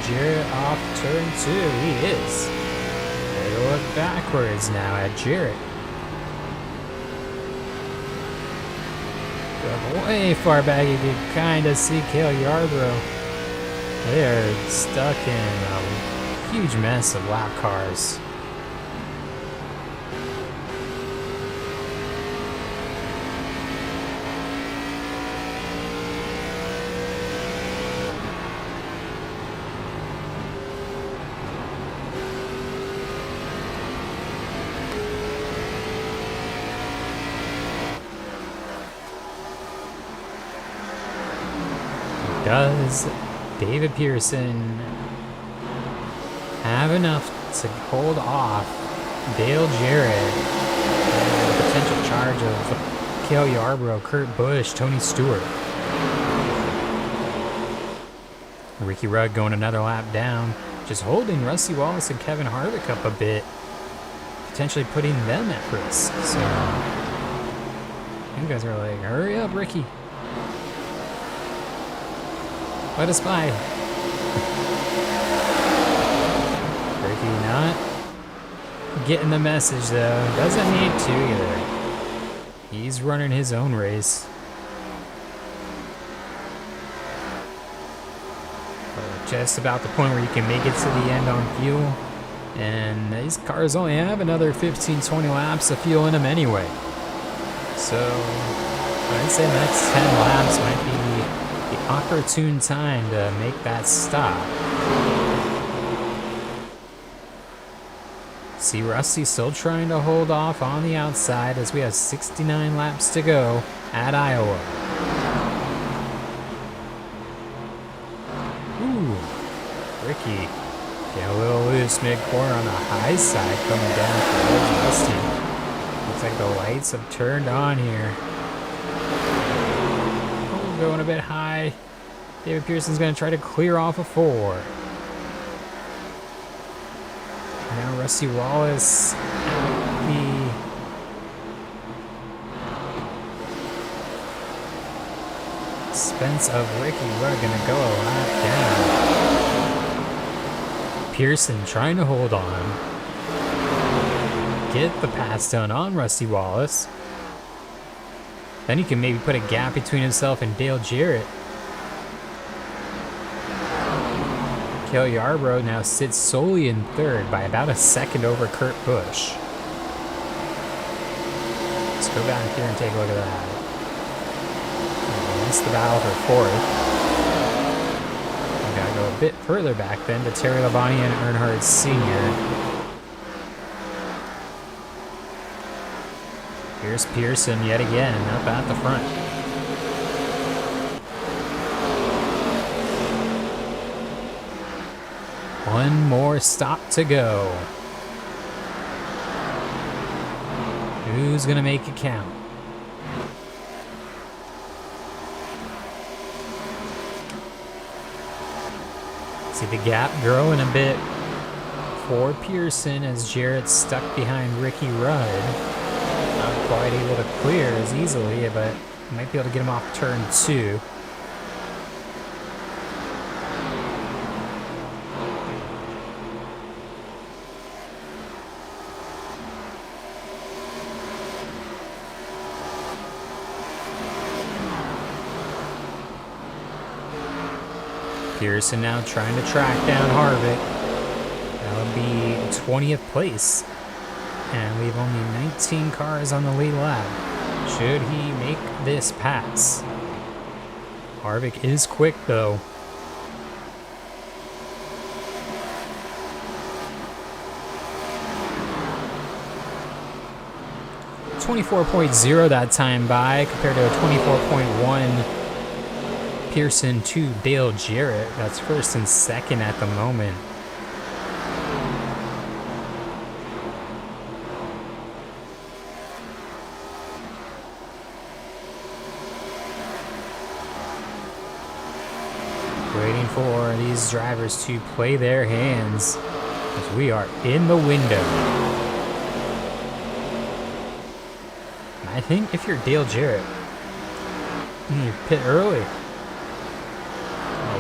Jarrett off turn 2. He is. They look backwards now at Jarrett. But way far back, you can kind of see Kyle Yarbrough. They're stuck in a huge mess of lap cars. Does David Pearson have enough to hold off Dale Jarrett and the potential charge of Kyle Yarbrough, Kurt Busch, Tony Stewart? Ricky Rudd going another lap down, just holding Rusty Wallace and Kevin Harvick up a bit, potentially putting them at risk. So you guys are like, hurry up, Ricky. Let us by. Ricky not getting the message though. Doesn't need to either. He's running his own race. Just about the point where you can make it to the end on fuel. And these cars only have another 15-20 laps of fuel in them anyway. So I'd say the next 10 laps might be the opportune time to make that stop. See Rusty still trying to hold off on the outside as we have 69 laps to go at Iowa. Ooh, Ricky getting a little loose mid-corner on the high side, coming down towards Rusty. Looks like the lights have turned on here. Going a bit high. David Pearson's going to try to clear off a 4. Now Rusty Wallace at the expense of Ricky Rudd, going to go a lap down. Pearson trying to hold on. Get the pass done on Rusty Wallace. Then he can maybe put a gap between himself and Dale Jarrett. Kyle Yarbrough now sits solely in third by about a second over Kurt Busch. Let's go back here and take a look at that. Missed the battle for fourth. We gotta go a bit further back then to Terry Labonte and Earnhardt Sr. Here's Pearson yet again, up at the front. One more stop to go. Who's gonna make it count? See the gap growing a bit for Pearson as Jarrett's stuck behind Ricky Rudd. Not quite able to clear as easily, but might be able to get him off turn 2.
Right.
Pearson now trying to track down Harvick. That would be 20th place. And we have only 19 cars on the lead lap. Should he make this pass? Harvick is quick though. .24 that time by compared to a 24.1 Pearson to Dale Jarrett. That's first and second at the moment. Waiting for these drivers to play their hands as we are in the window. I think if you're Dale Jarrett, you pit early.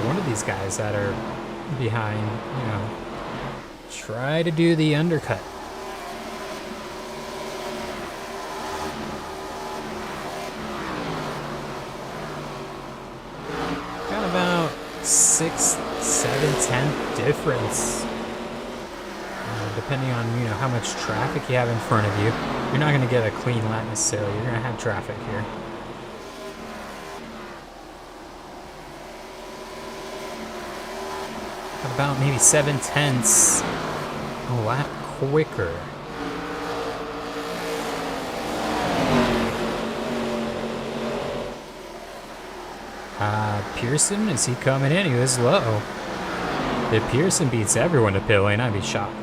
one of these guys that are behind, you know, try to do the undercut. Got about 6, 7, 10 difference. Depending on, you know, how much traffic you have in front of you. You're not going to get a clean lap necessarily. You're going to have traffic here. Got about maybe 7/10 a lap quicker. Pearson, is he coming in? He was low. If Pearson beats everyone to pit lane, I'd be shocked.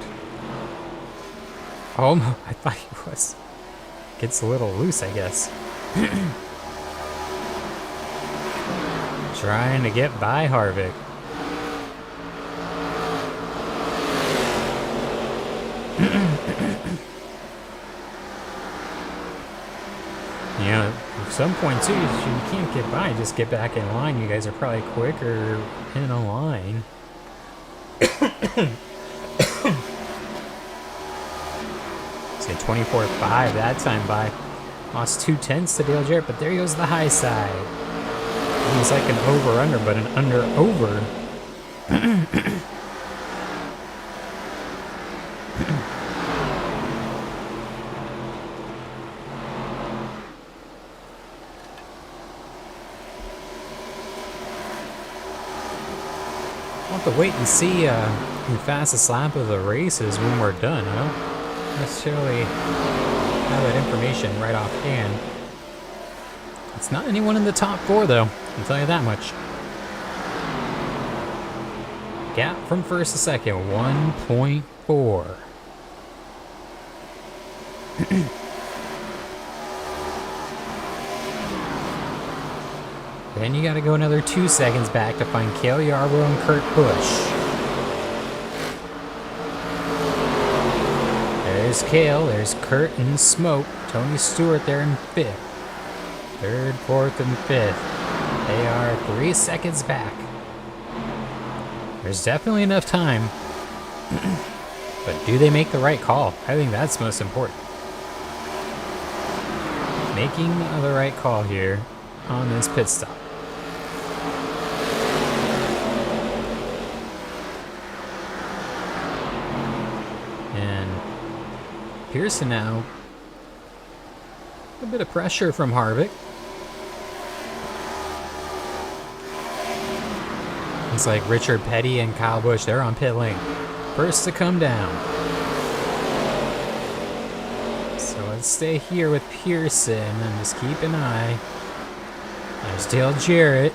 Oh, I thought he was. Gets a little loose, I guess. Trying to get by Harvick. You know, at some point too, you can't get by, just get back in line. You guys are probably quicker in a line. Say 24.5 that time by. Lost 2/10 to Dale Jarrett, but there goes the high side. It was like an over-under, but an under-over. I'll have to wait and see who fastest lap of the race is when we're done. I don't necessarily have that information right offhand. It's not anyone in the top 4 though, I'll tell you that much. Gap from first to second, 1.4. Then you gotta go another 2 seconds back to find Kyle Yarborough and Kurt Busch. There's Kale, there's Kurt and Smoke. Tony Stewart there in 5th. 3rd, 4th, and 5th. They are 3 seconds back. There's definitely enough time. But do they make the right call? I think that's most important. Making the right call here on this pit stop. Pearson now. A bit of pressure from Harvick. It's like Richard Petty and Kyle Busch. They're on pit lane. First to come down. So let's stay here with Pearson and just keep an eye. There's Dale Jarrett.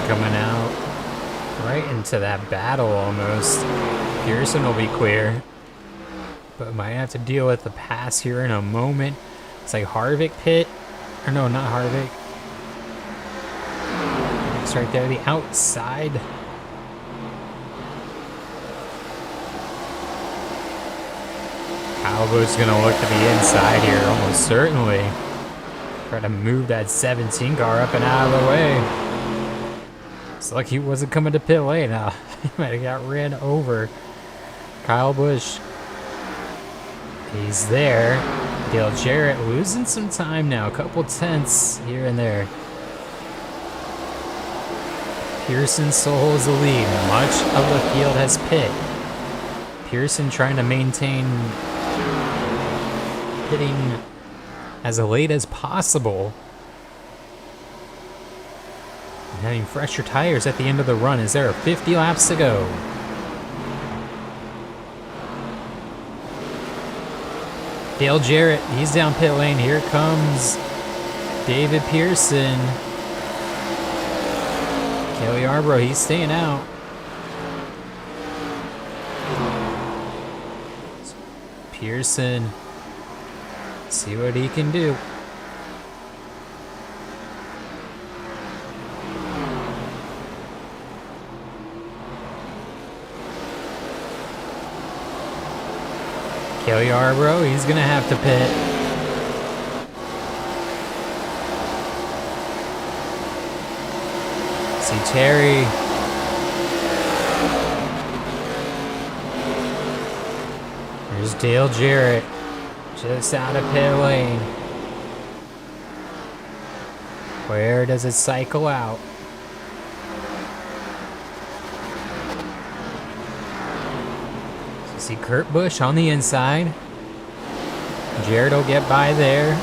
Coming out right into that battle almost. Pearson will be clear, but might have to deal with the pass here in a moment. It's like Harvick pit, or no, not Harvick. It's right there, the outside. Kyle Busch gonna look to the inside here, almost certainly. Try to move that 17 car up and out of the way. It's like he wasn't coming to pit lane. He might have got ran over. Kyle Busch. He's there. Dale Jarrett losing some time now. A couple tenths here and there. Pearson still holds the lead. Much of the field has pit. Pearson trying to maintain hitting as late as possible. Having fresher tires at the end of the run as there are 50 laps to go. Dale Jarrett, he's down pit lane. Here comes David Pearson. Kyle Yarborough, he's staying out. Pearson See what he can do. Kyle Yarbrough, he's gonna have to pit. See Terry. There's Dale Jarrett, just out of pit lane. Where does it cycle out? See Kurt Busch on the inside. Jared will get by there.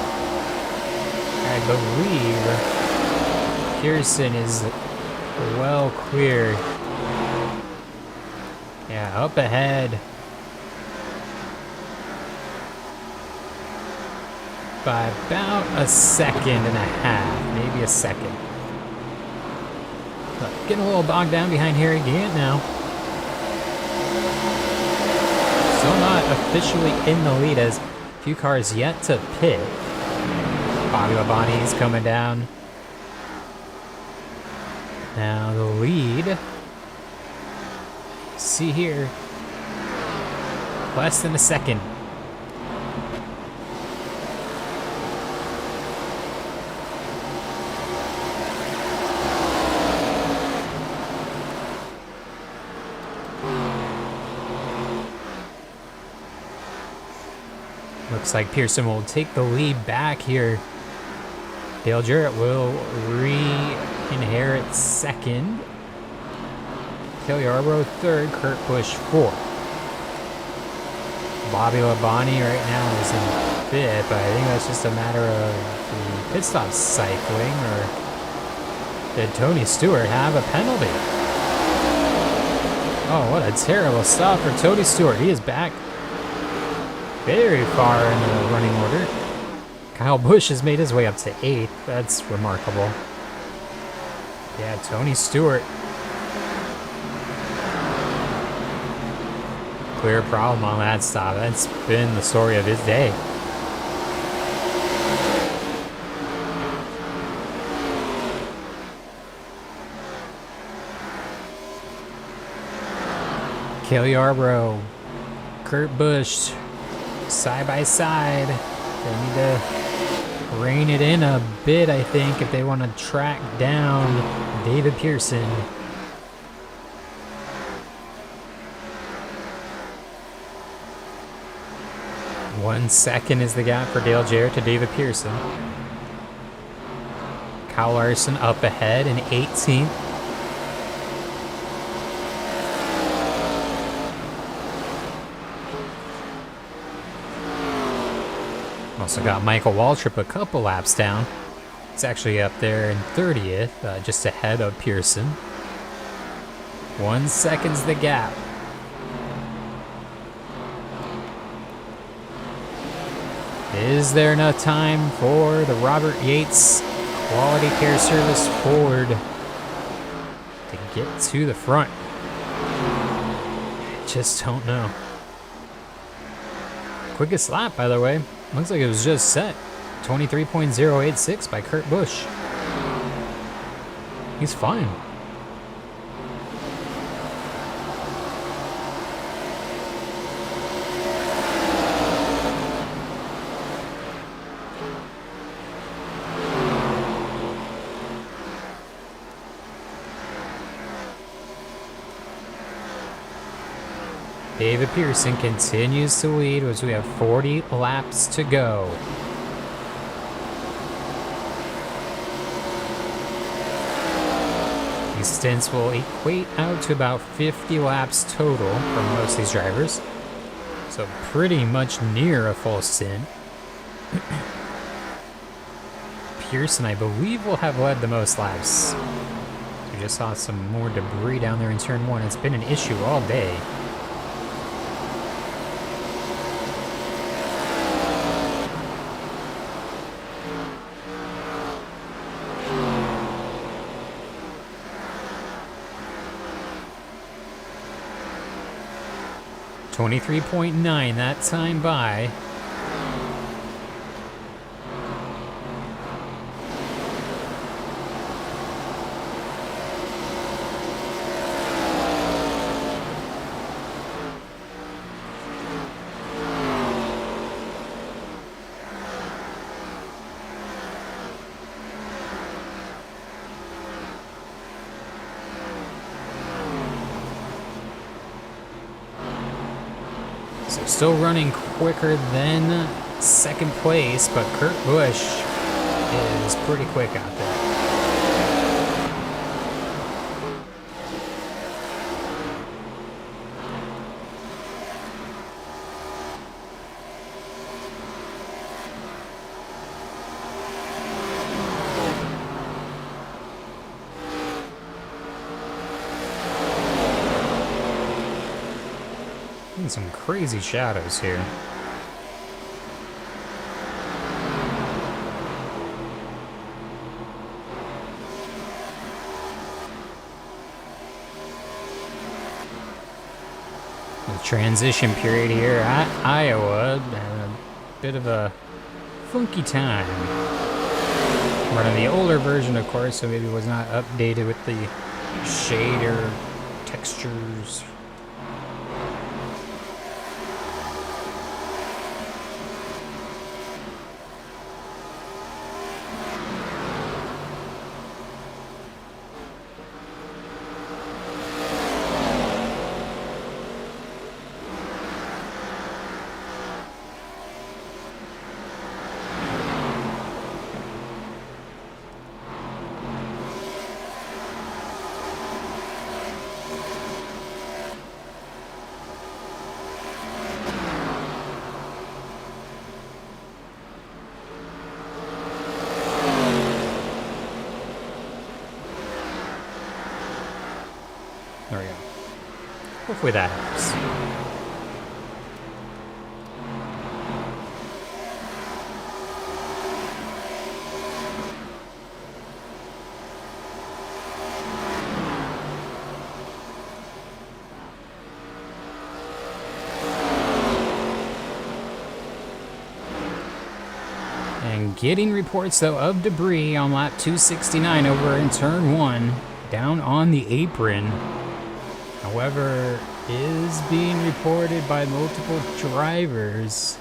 I believe Pearson is well clear. Yeah, up ahead by about a second and a half, maybe a second. But getting a little bogged down behind Harry Gant now. Still not officially in the lead as a few cars yet to pit. Bobby Labonte is coming down. Now the lead. See here. Less than a second. Looks like Pearson will take the lead back here. Dale Jarrett will re-inherit second. Kyle Yarbrough third, Kurt Busch fourth. Bobby Labonte right now is in fifth, but I think that's just a matter of the pit stop cycling, or did Tony Stewart have a penalty? Oh, what a terrible stop for Tony Stewart. He is back very far in the running order. Kyle Busch has made his way up to 8th. That's remarkable. Yeah, Tony Stewart. Clear problem on that stop. That's been the story of his day. Kyle Yarbrough, Kurt Busch, side by side. They need to rein it in a bit, I think, if they want to track down David Pearson. One second is the gap for Dale Jarrett to David Pearson. Kyle Larson up ahead in 18th. Also got Michael Waltrip a couple laps down. It's actually up there in 30th, just ahead of Pearson. 1 second's the gap. Is there enough time for the Robert Yates Quality Care Service Ford to get to the front? Just don't know. Quickest lap, by the way. Looks like it was just set. 23.086 by Kurt Busch. He's fine. David Pearson continues to lead as we have 40 laps to go. These stints will equate out to about 50 laps total for most of these drivers. So pretty much near a full stint. Pearson, I believe, will have led the most laps. We just saw some more debris down there in turn 1. It's been an issue all day. .23.9 that time by Still running quicker than second place, but Kurt Busch is pretty quick out there. Some crazy shadows here. The transition period here at Iowa, a bit of a funky time. Running the older version, of course, so maybe it was not updated with the shader textures. There we go. Hopefully that helps. And getting reports, though, of debris on lap 269 over in turn 1, down on the apron. However, is being reported by multiple drivers,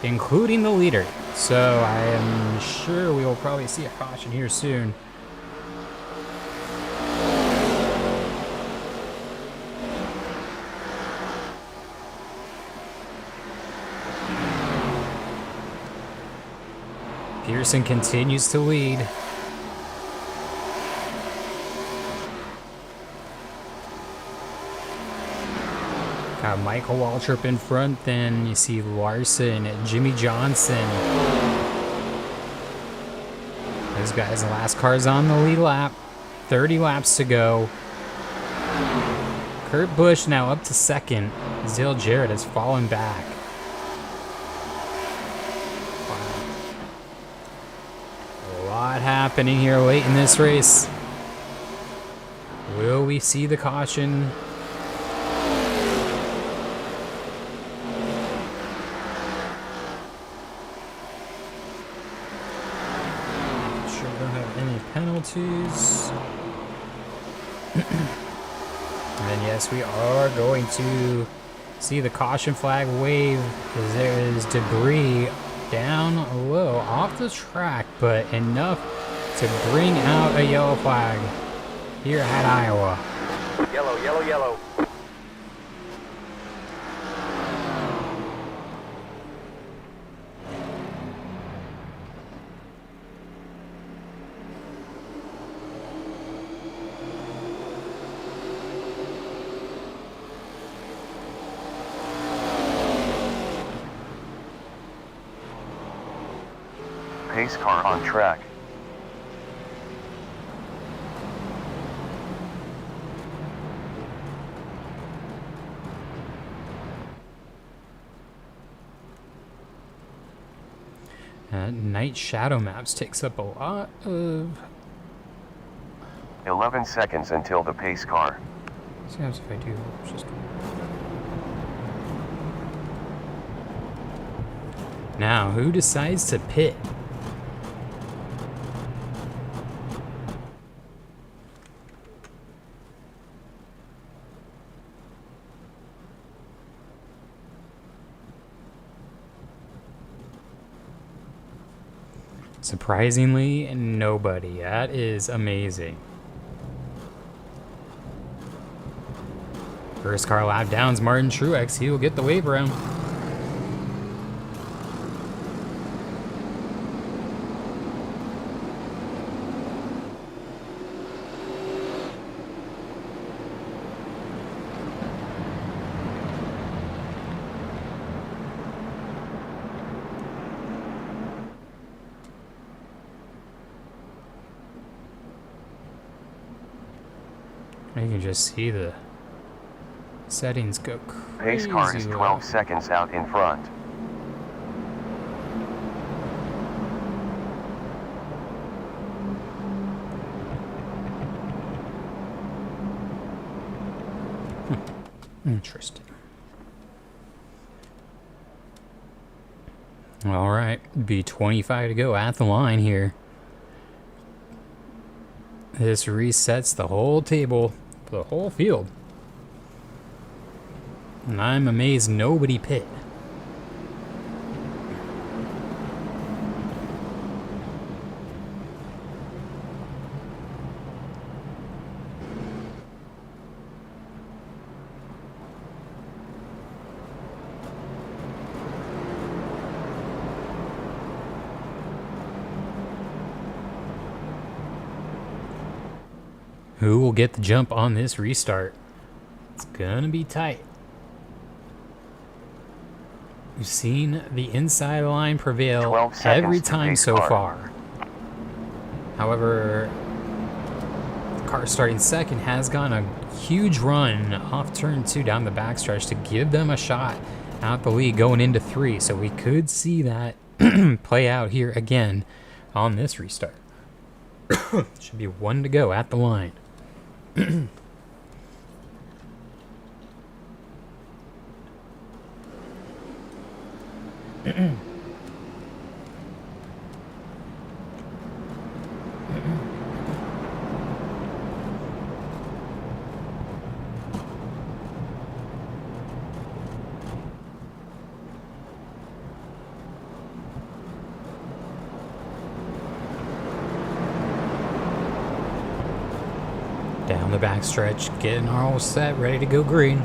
including the leader. So I am sure we will probably see a caution here soon. Pearson continues to lead. Got Michael Waltrip in front, then you see Larson, Jimmy Johnson. Those guys, the last car's on the lead lap. 30 laps to go. Kurt Busch now up to second. Dale Jarrett has fallen back. Wow. A lot happening here late in this race. Will we see the caution? Penalties. And then yes, we are going to see the caution flag wave as there is debris down low off the track, but enough to bring out a yellow flag here at Iowa.
Yellow, yellow, yellow.
Pace car on track.
Night shadow maps takes up a lot of...
11 seconds until the pace car.
See if I do just... Now, who decides to pit? Surprisingly, nobody. That is amazing. First car lap down's Martin Truex. He will get the wave around. You can just see the settings go
Pace
crazy.
car is
low.
12 seconds out in front.
Interesting. All right, be 25 to go at the line here. This resets the whole table, the whole field. And I'm amazed nobody pit. Who will get the jump on this restart? It's gonna be tight. We've seen the inside line prevail
12 seconds
every
to
time
pace
so
car.
far. However, the car starting second has gone a huge run off turn 2 down the backstretch to give them a shot out the lead going into 3. So we could see that play out here again on this restart. Should be 1 to go at the line. Down the backstretch, getting all set, ready to go green.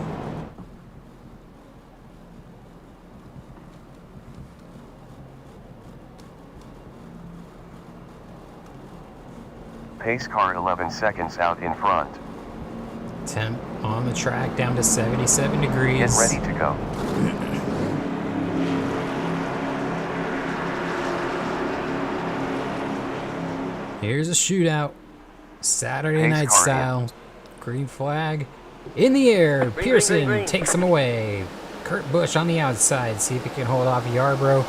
Pace car 11 seconds out in front.
Temp on the track down to 77 degrees.
Get ready to go.
Here's a shootout. Saturday
Pace
night
car
style. Green flag in the air.
Green,
Pearson
green, green.
takes him away. Kurt Busch on the outside. See if he can hold off Yarbrough.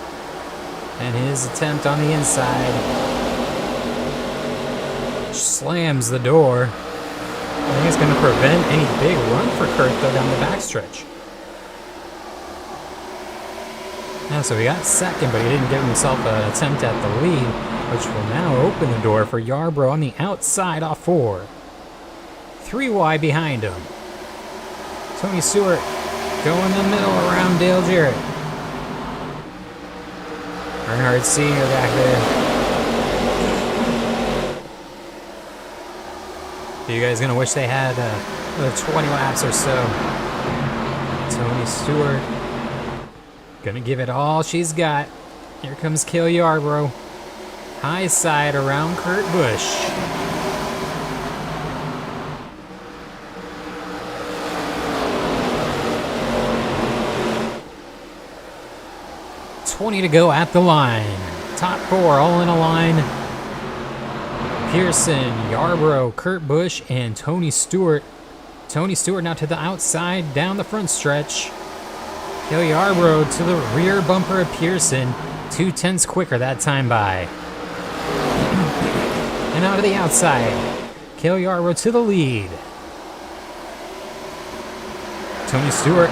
And his attempt on the inside. Slams the door. I think it's going to prevent any big run for Kurt, though, down the backstretch. Yeah, so he got second, but he didn't give himself an attempt at the lead, which will now open the door for Yarbrough on the outside off 4. 3 wide behind him. Tony Stewart going in the middle around Dale Jarrett. Earnhardt Sr. back there. Are you guys gonna wish they had another 20 laps or so? Tony Stewart gonna give it all she's got. Here comes Kyle Yarbrough. High side around Kurt Busch. $20 to go at the line. Top 4 all in a line. Pearson, Yarbrough, Kurt Busch, and Tony Stewart. Tony Stewart now to the outside, down the front stretch. Kyle Yarbrough to the rear bumper of Pearson. 2/10 quicker that time by. And out to the outside. Kyle Yarbrough to the lead. Tony Stewart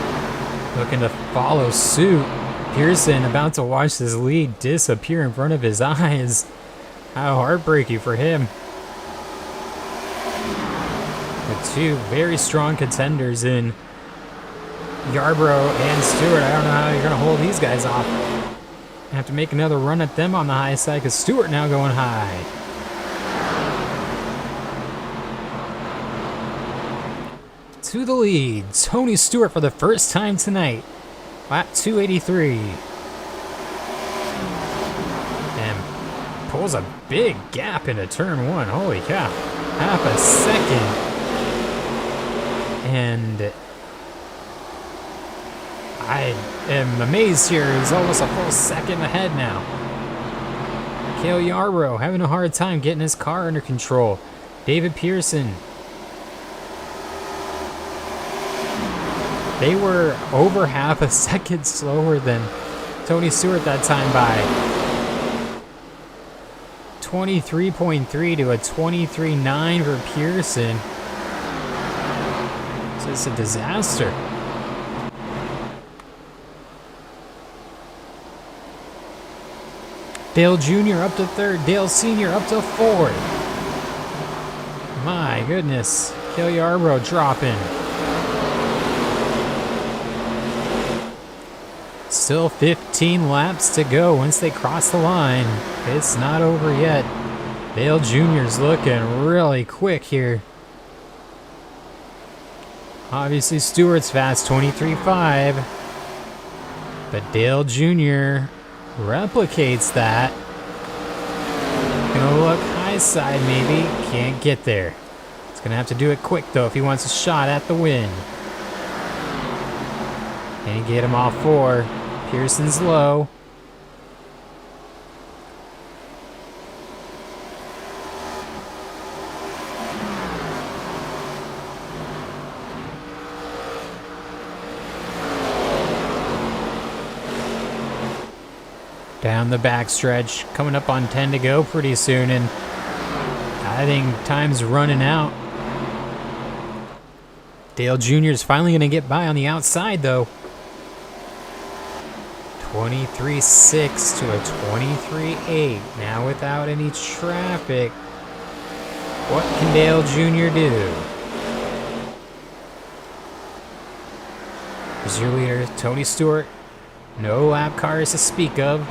looking to follow suit. Pearson about to watch his lead disappear in front of his eyes. How heartbreaking for him. The 2 very strong contenders in Yarbrough and Stewart. I don't know how you're going to hold these guys off. Have to make another run at them on the high side because Stewart now going high. To the lead, Tony Stewart for the first time tonight. Lap 283. And pulls a big gap into turn 1. Holy cow. Half a second. And I am amazed here. He's almost a full second ahead now. Kyle Yarbrough having a hard time getting his car under control. David Pearson They were over half a second slower than Tony Stewart that time by 23.3 to a 23.9 for Pearson. It's just a disaster. Dale Jr. up to third. Dale Sr. up to fourth. My goodness. Kelly Yarbrough dropping. Still 15 laps to go once they cross the line. It's not over yet. Dale Jr.'s looking really quick here. Obviously Stewart's fast, 23.5. But Dale Jr. replicates that. Gonna look high side maybe. Can't get there. He's gonna have to do it quick though if he wants a shot at the win. Can't get him off 4. Pearson's low. Down the backstretch, coming up on 10 to go pretty soon, and I think time's running out. Dale Jr. is finally going to get by on the outside, though. 23.6 to a 23.8. Now without any traffic, what can Dale Jr. do? Here's your leader, Tony Stewart. No lap cars to speak of.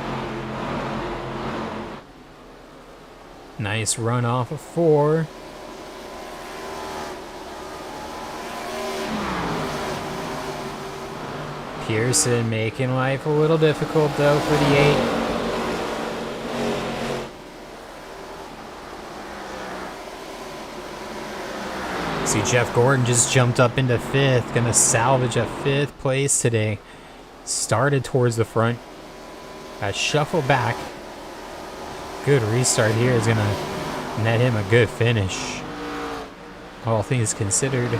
Nice run off of 4. Pearson making life a little difficult though for the 8. See, Jeff Gordon just jumped up into 5th. Gonna salvage a 5th place today. Started towards the front. Got shuffled back. Good restart here is gonna net him a good finish. All things considered.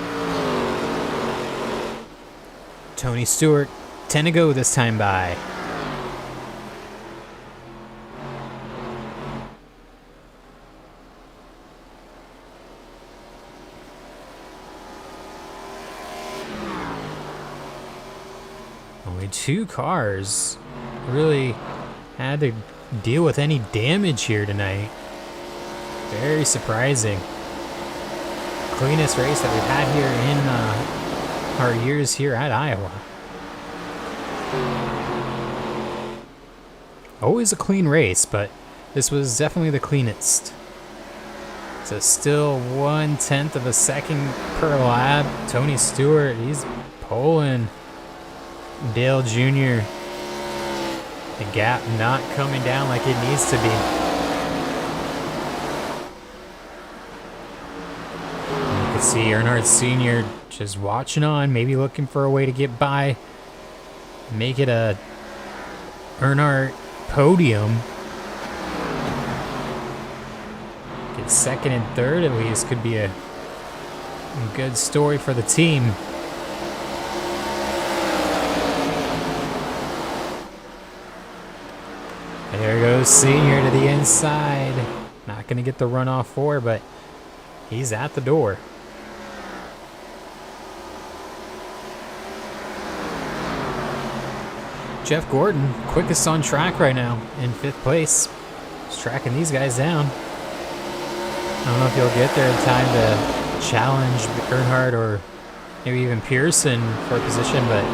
Tony Stewart, 10 to go this time by. Only 2 cars really had to deal with any damage here tonight. Very surprising. Cleanest race that we've had here in our years here at Iowa. Always a clean race, but this was definitely the cleanest. So still 1/10 of a second per lap. Tony Stewart, he's pulling Dale Jr. The gap not coming down like it needs to be. You can see Earnhardt Sr. just watching on, maybe looking for a way to get by. Make it a Earnhardt podium. Get 2nd and 3rd at least. Could be a good story for the team. There goes Senior to the inside. Not going to get the run off 4, but he's at the door. Jeff Gordon, quickest on track right now, in 5th place. He's tracking these guys down. I don't know if he'll get there in time to challenge Earnhardt or maybe even Pearson for a position, but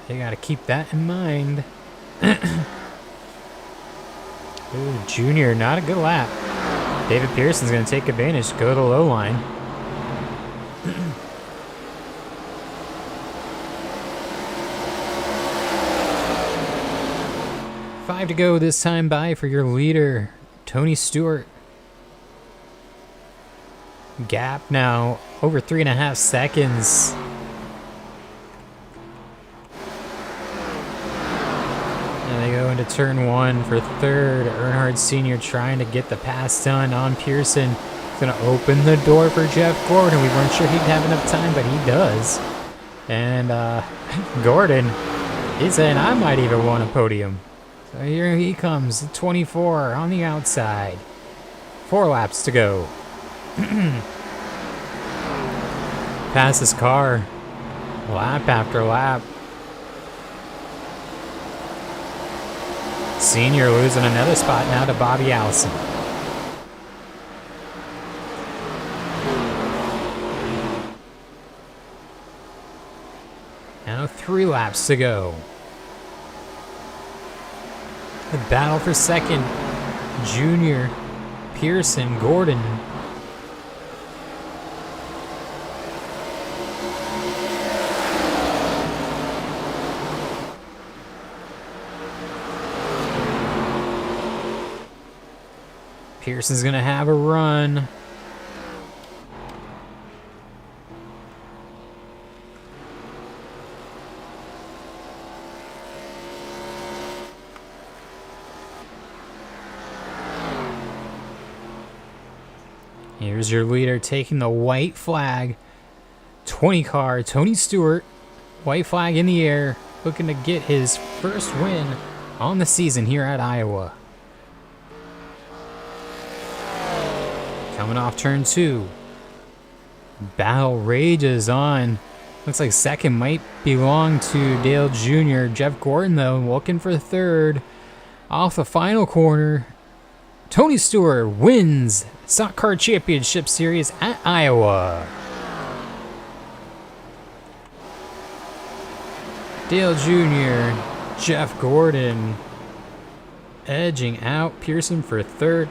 you got to keep that in mind. Ooh, Junior, not a good lap. David Pearson's going to take advantage, go to the low line. Five to go this time by for your leader, Tony Stewart. Gap now over 3.5 seconds. And they go into turn 1 for 3rd. Earnhardt Sr. trying to get the pass done on Pearson. going to open the door for Jeff Gordon. We weren't sure he'd have enough time, but he does. And Gordon, he's saying, I might even want a podium. So here he comes, 24 on the outside. 4 laps to go. Pass his car, lap after lap. Senior losing another spot now to Bobby Allison. Now 3 laps to go. The battle for second. Junior, Pearson, Gordon. Pearson's going to have a run. Here's your leader taking the white flag. 20 car, Tony Stewart. White flag in the air, looking to get his first win on the season here at Iowa. Coming off turn 2. Battle rages on. Looks like second might belong to Dale Jr. Jeff Gordon, though, looking for third. Off the final corner, Tony Stewart wins Stock Car Championship Series at Iowa. Dale Jr., Jeff Gordon edging out Pearson for third.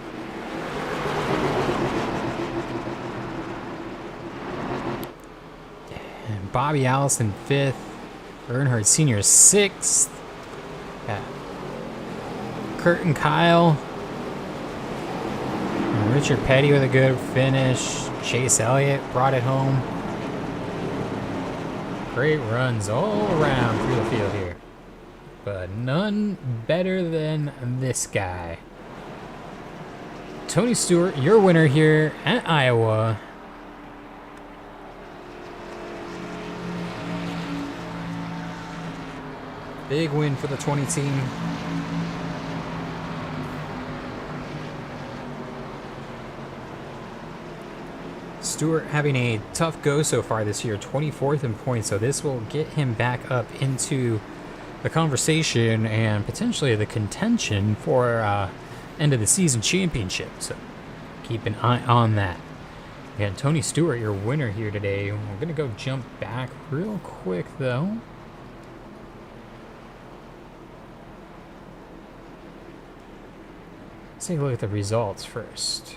And Bobby Allison 5th. Earnhardt Sr. 6th. Got Kurt and Kyle. And Richard Petty with a good finish. Chase Elliott brought it home. Great runs all around through the field here. But none better than this guy. Tony Stewart, your winner here at Iowa. Big win for the 20 team. Stewart having a tough go so far this year, 24th in points, so this will get him back up into the conversation and potentially the contention for end of the season championship. So keep an eye on that. Again, Tony Stewart, your winner here today. We're going to go jump back real quick though. Let's take a look at the results first.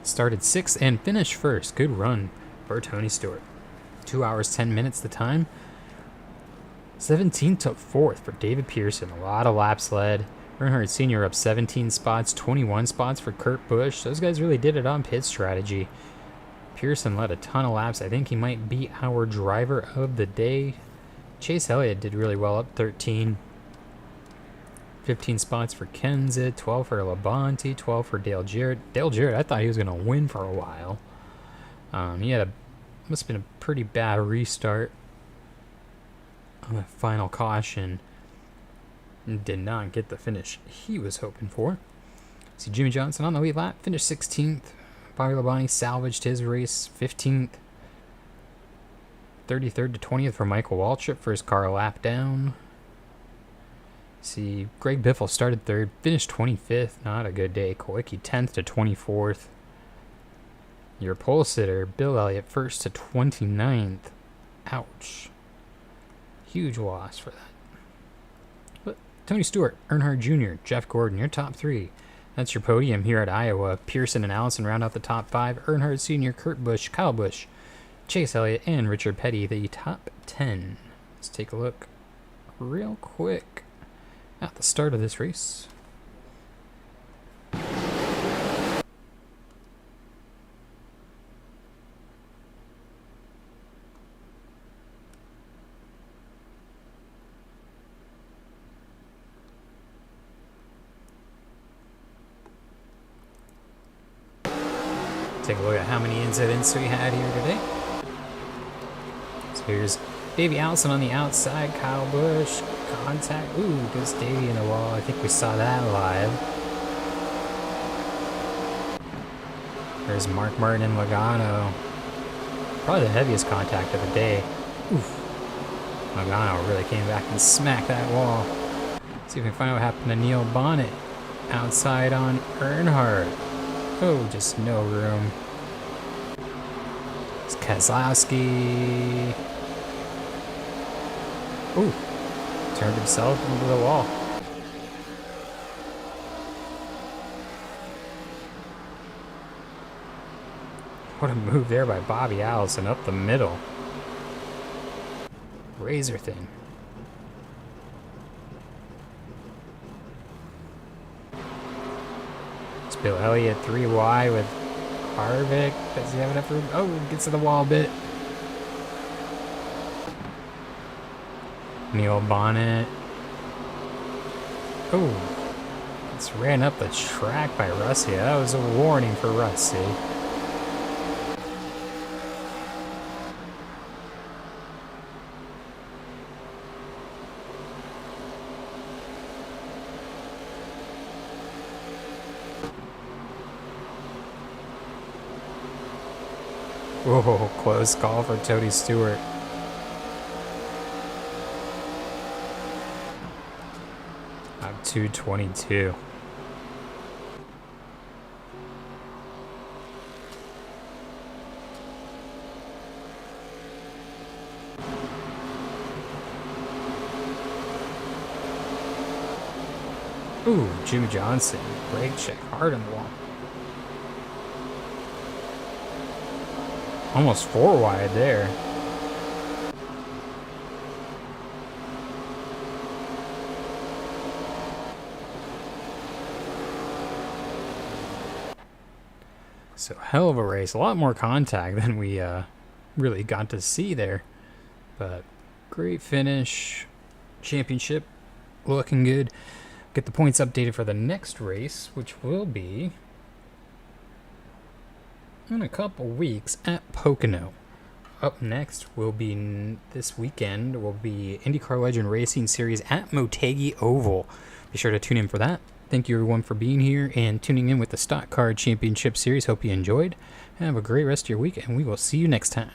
Started 6th and finished first. Good run for Tony Stewart. 2 hours, 10 minutes the time. 17th to 4th for David Pearson. A lot of laps led. Earnhardt Sr. up 17 spots, 21 spots for Kurt Busch. Those guys really did it on pit strategy. Pearson led a ton of laps. I think he might be our driver of the day. Chase Elliott did really well, up 13. 15 spots for Kenseth, 12 for Labonte, 12 for Dale Jarrett. Dale Jarrett, I thought he was going to win for a while. He had must have been a pretty bad restart on the final caution. Did not get the finish he was hoping for. See Jimmy Johnson on the lead lap, finished 16th. Bobby Labonte salvaged his race, 15th. 33rd to 20th for Michael Waltrip, first car lap down. See, Greg Biffle started 3rd, finished 25th. Not a good day. Kowicki 10th to 24th. Your pole sitter, Bill Elliott, 1st to 29th. Ouch. Huge loss for that. But Tony Stewart, Earnhardt Jr., Jeff Gordon, your top 3. That's your podium here at Iowa. Pearson and Allison round out the top 5. Earnhardt Sr., Kurt Busch, Kyle Busch, Chase Elliott, and Richard Petty, the top 10. Let's take a look real quick at the start of this race. Take a look at how many incidents we had here today. So here's Davey Allison on the outside, Kyle Busch, contact. Ooh, goes Davey in the wall. I think we saw that live. There's Mark Martin and Logano. Probably the heaviest contact of the day. Oof. Logano really came back and smacked that wall. Let's see if we can find out what happened to Neil Bonnet. Outside on Earnhardt. Oh, just no room. It's Keselowski. Ooh, turned himself into the wall. What a move there by Bobby Allison up the middle. Razor thin. It's Bill Elliott 3 wide with Harvick. Does he have enough room? Oh, gets to the wall a bit. Neil Bonnet. Oh, it's ran up the track by Rusty. That was a warning for Rusty. Whoa, close call for Tony Stewart. Up 222. Ooh, Jimmy Johnson. Brake check hard on the wall. Almost 4 wide there. So hell of a race. A lot more contact than we really got to see there. But great finish. Championship looking good. Get the points updated for the next race, which will be in a couple weeks at Pocono. Up next will be this weekend will be IndyCar Legend Racing Series at Motegi Oval. Be sure to tune in for that. Thank you everyone for being here and tuning in with the Stock Car Championship Series. Hope you enjoyed. Have a great rest of your week, and we will see you next time.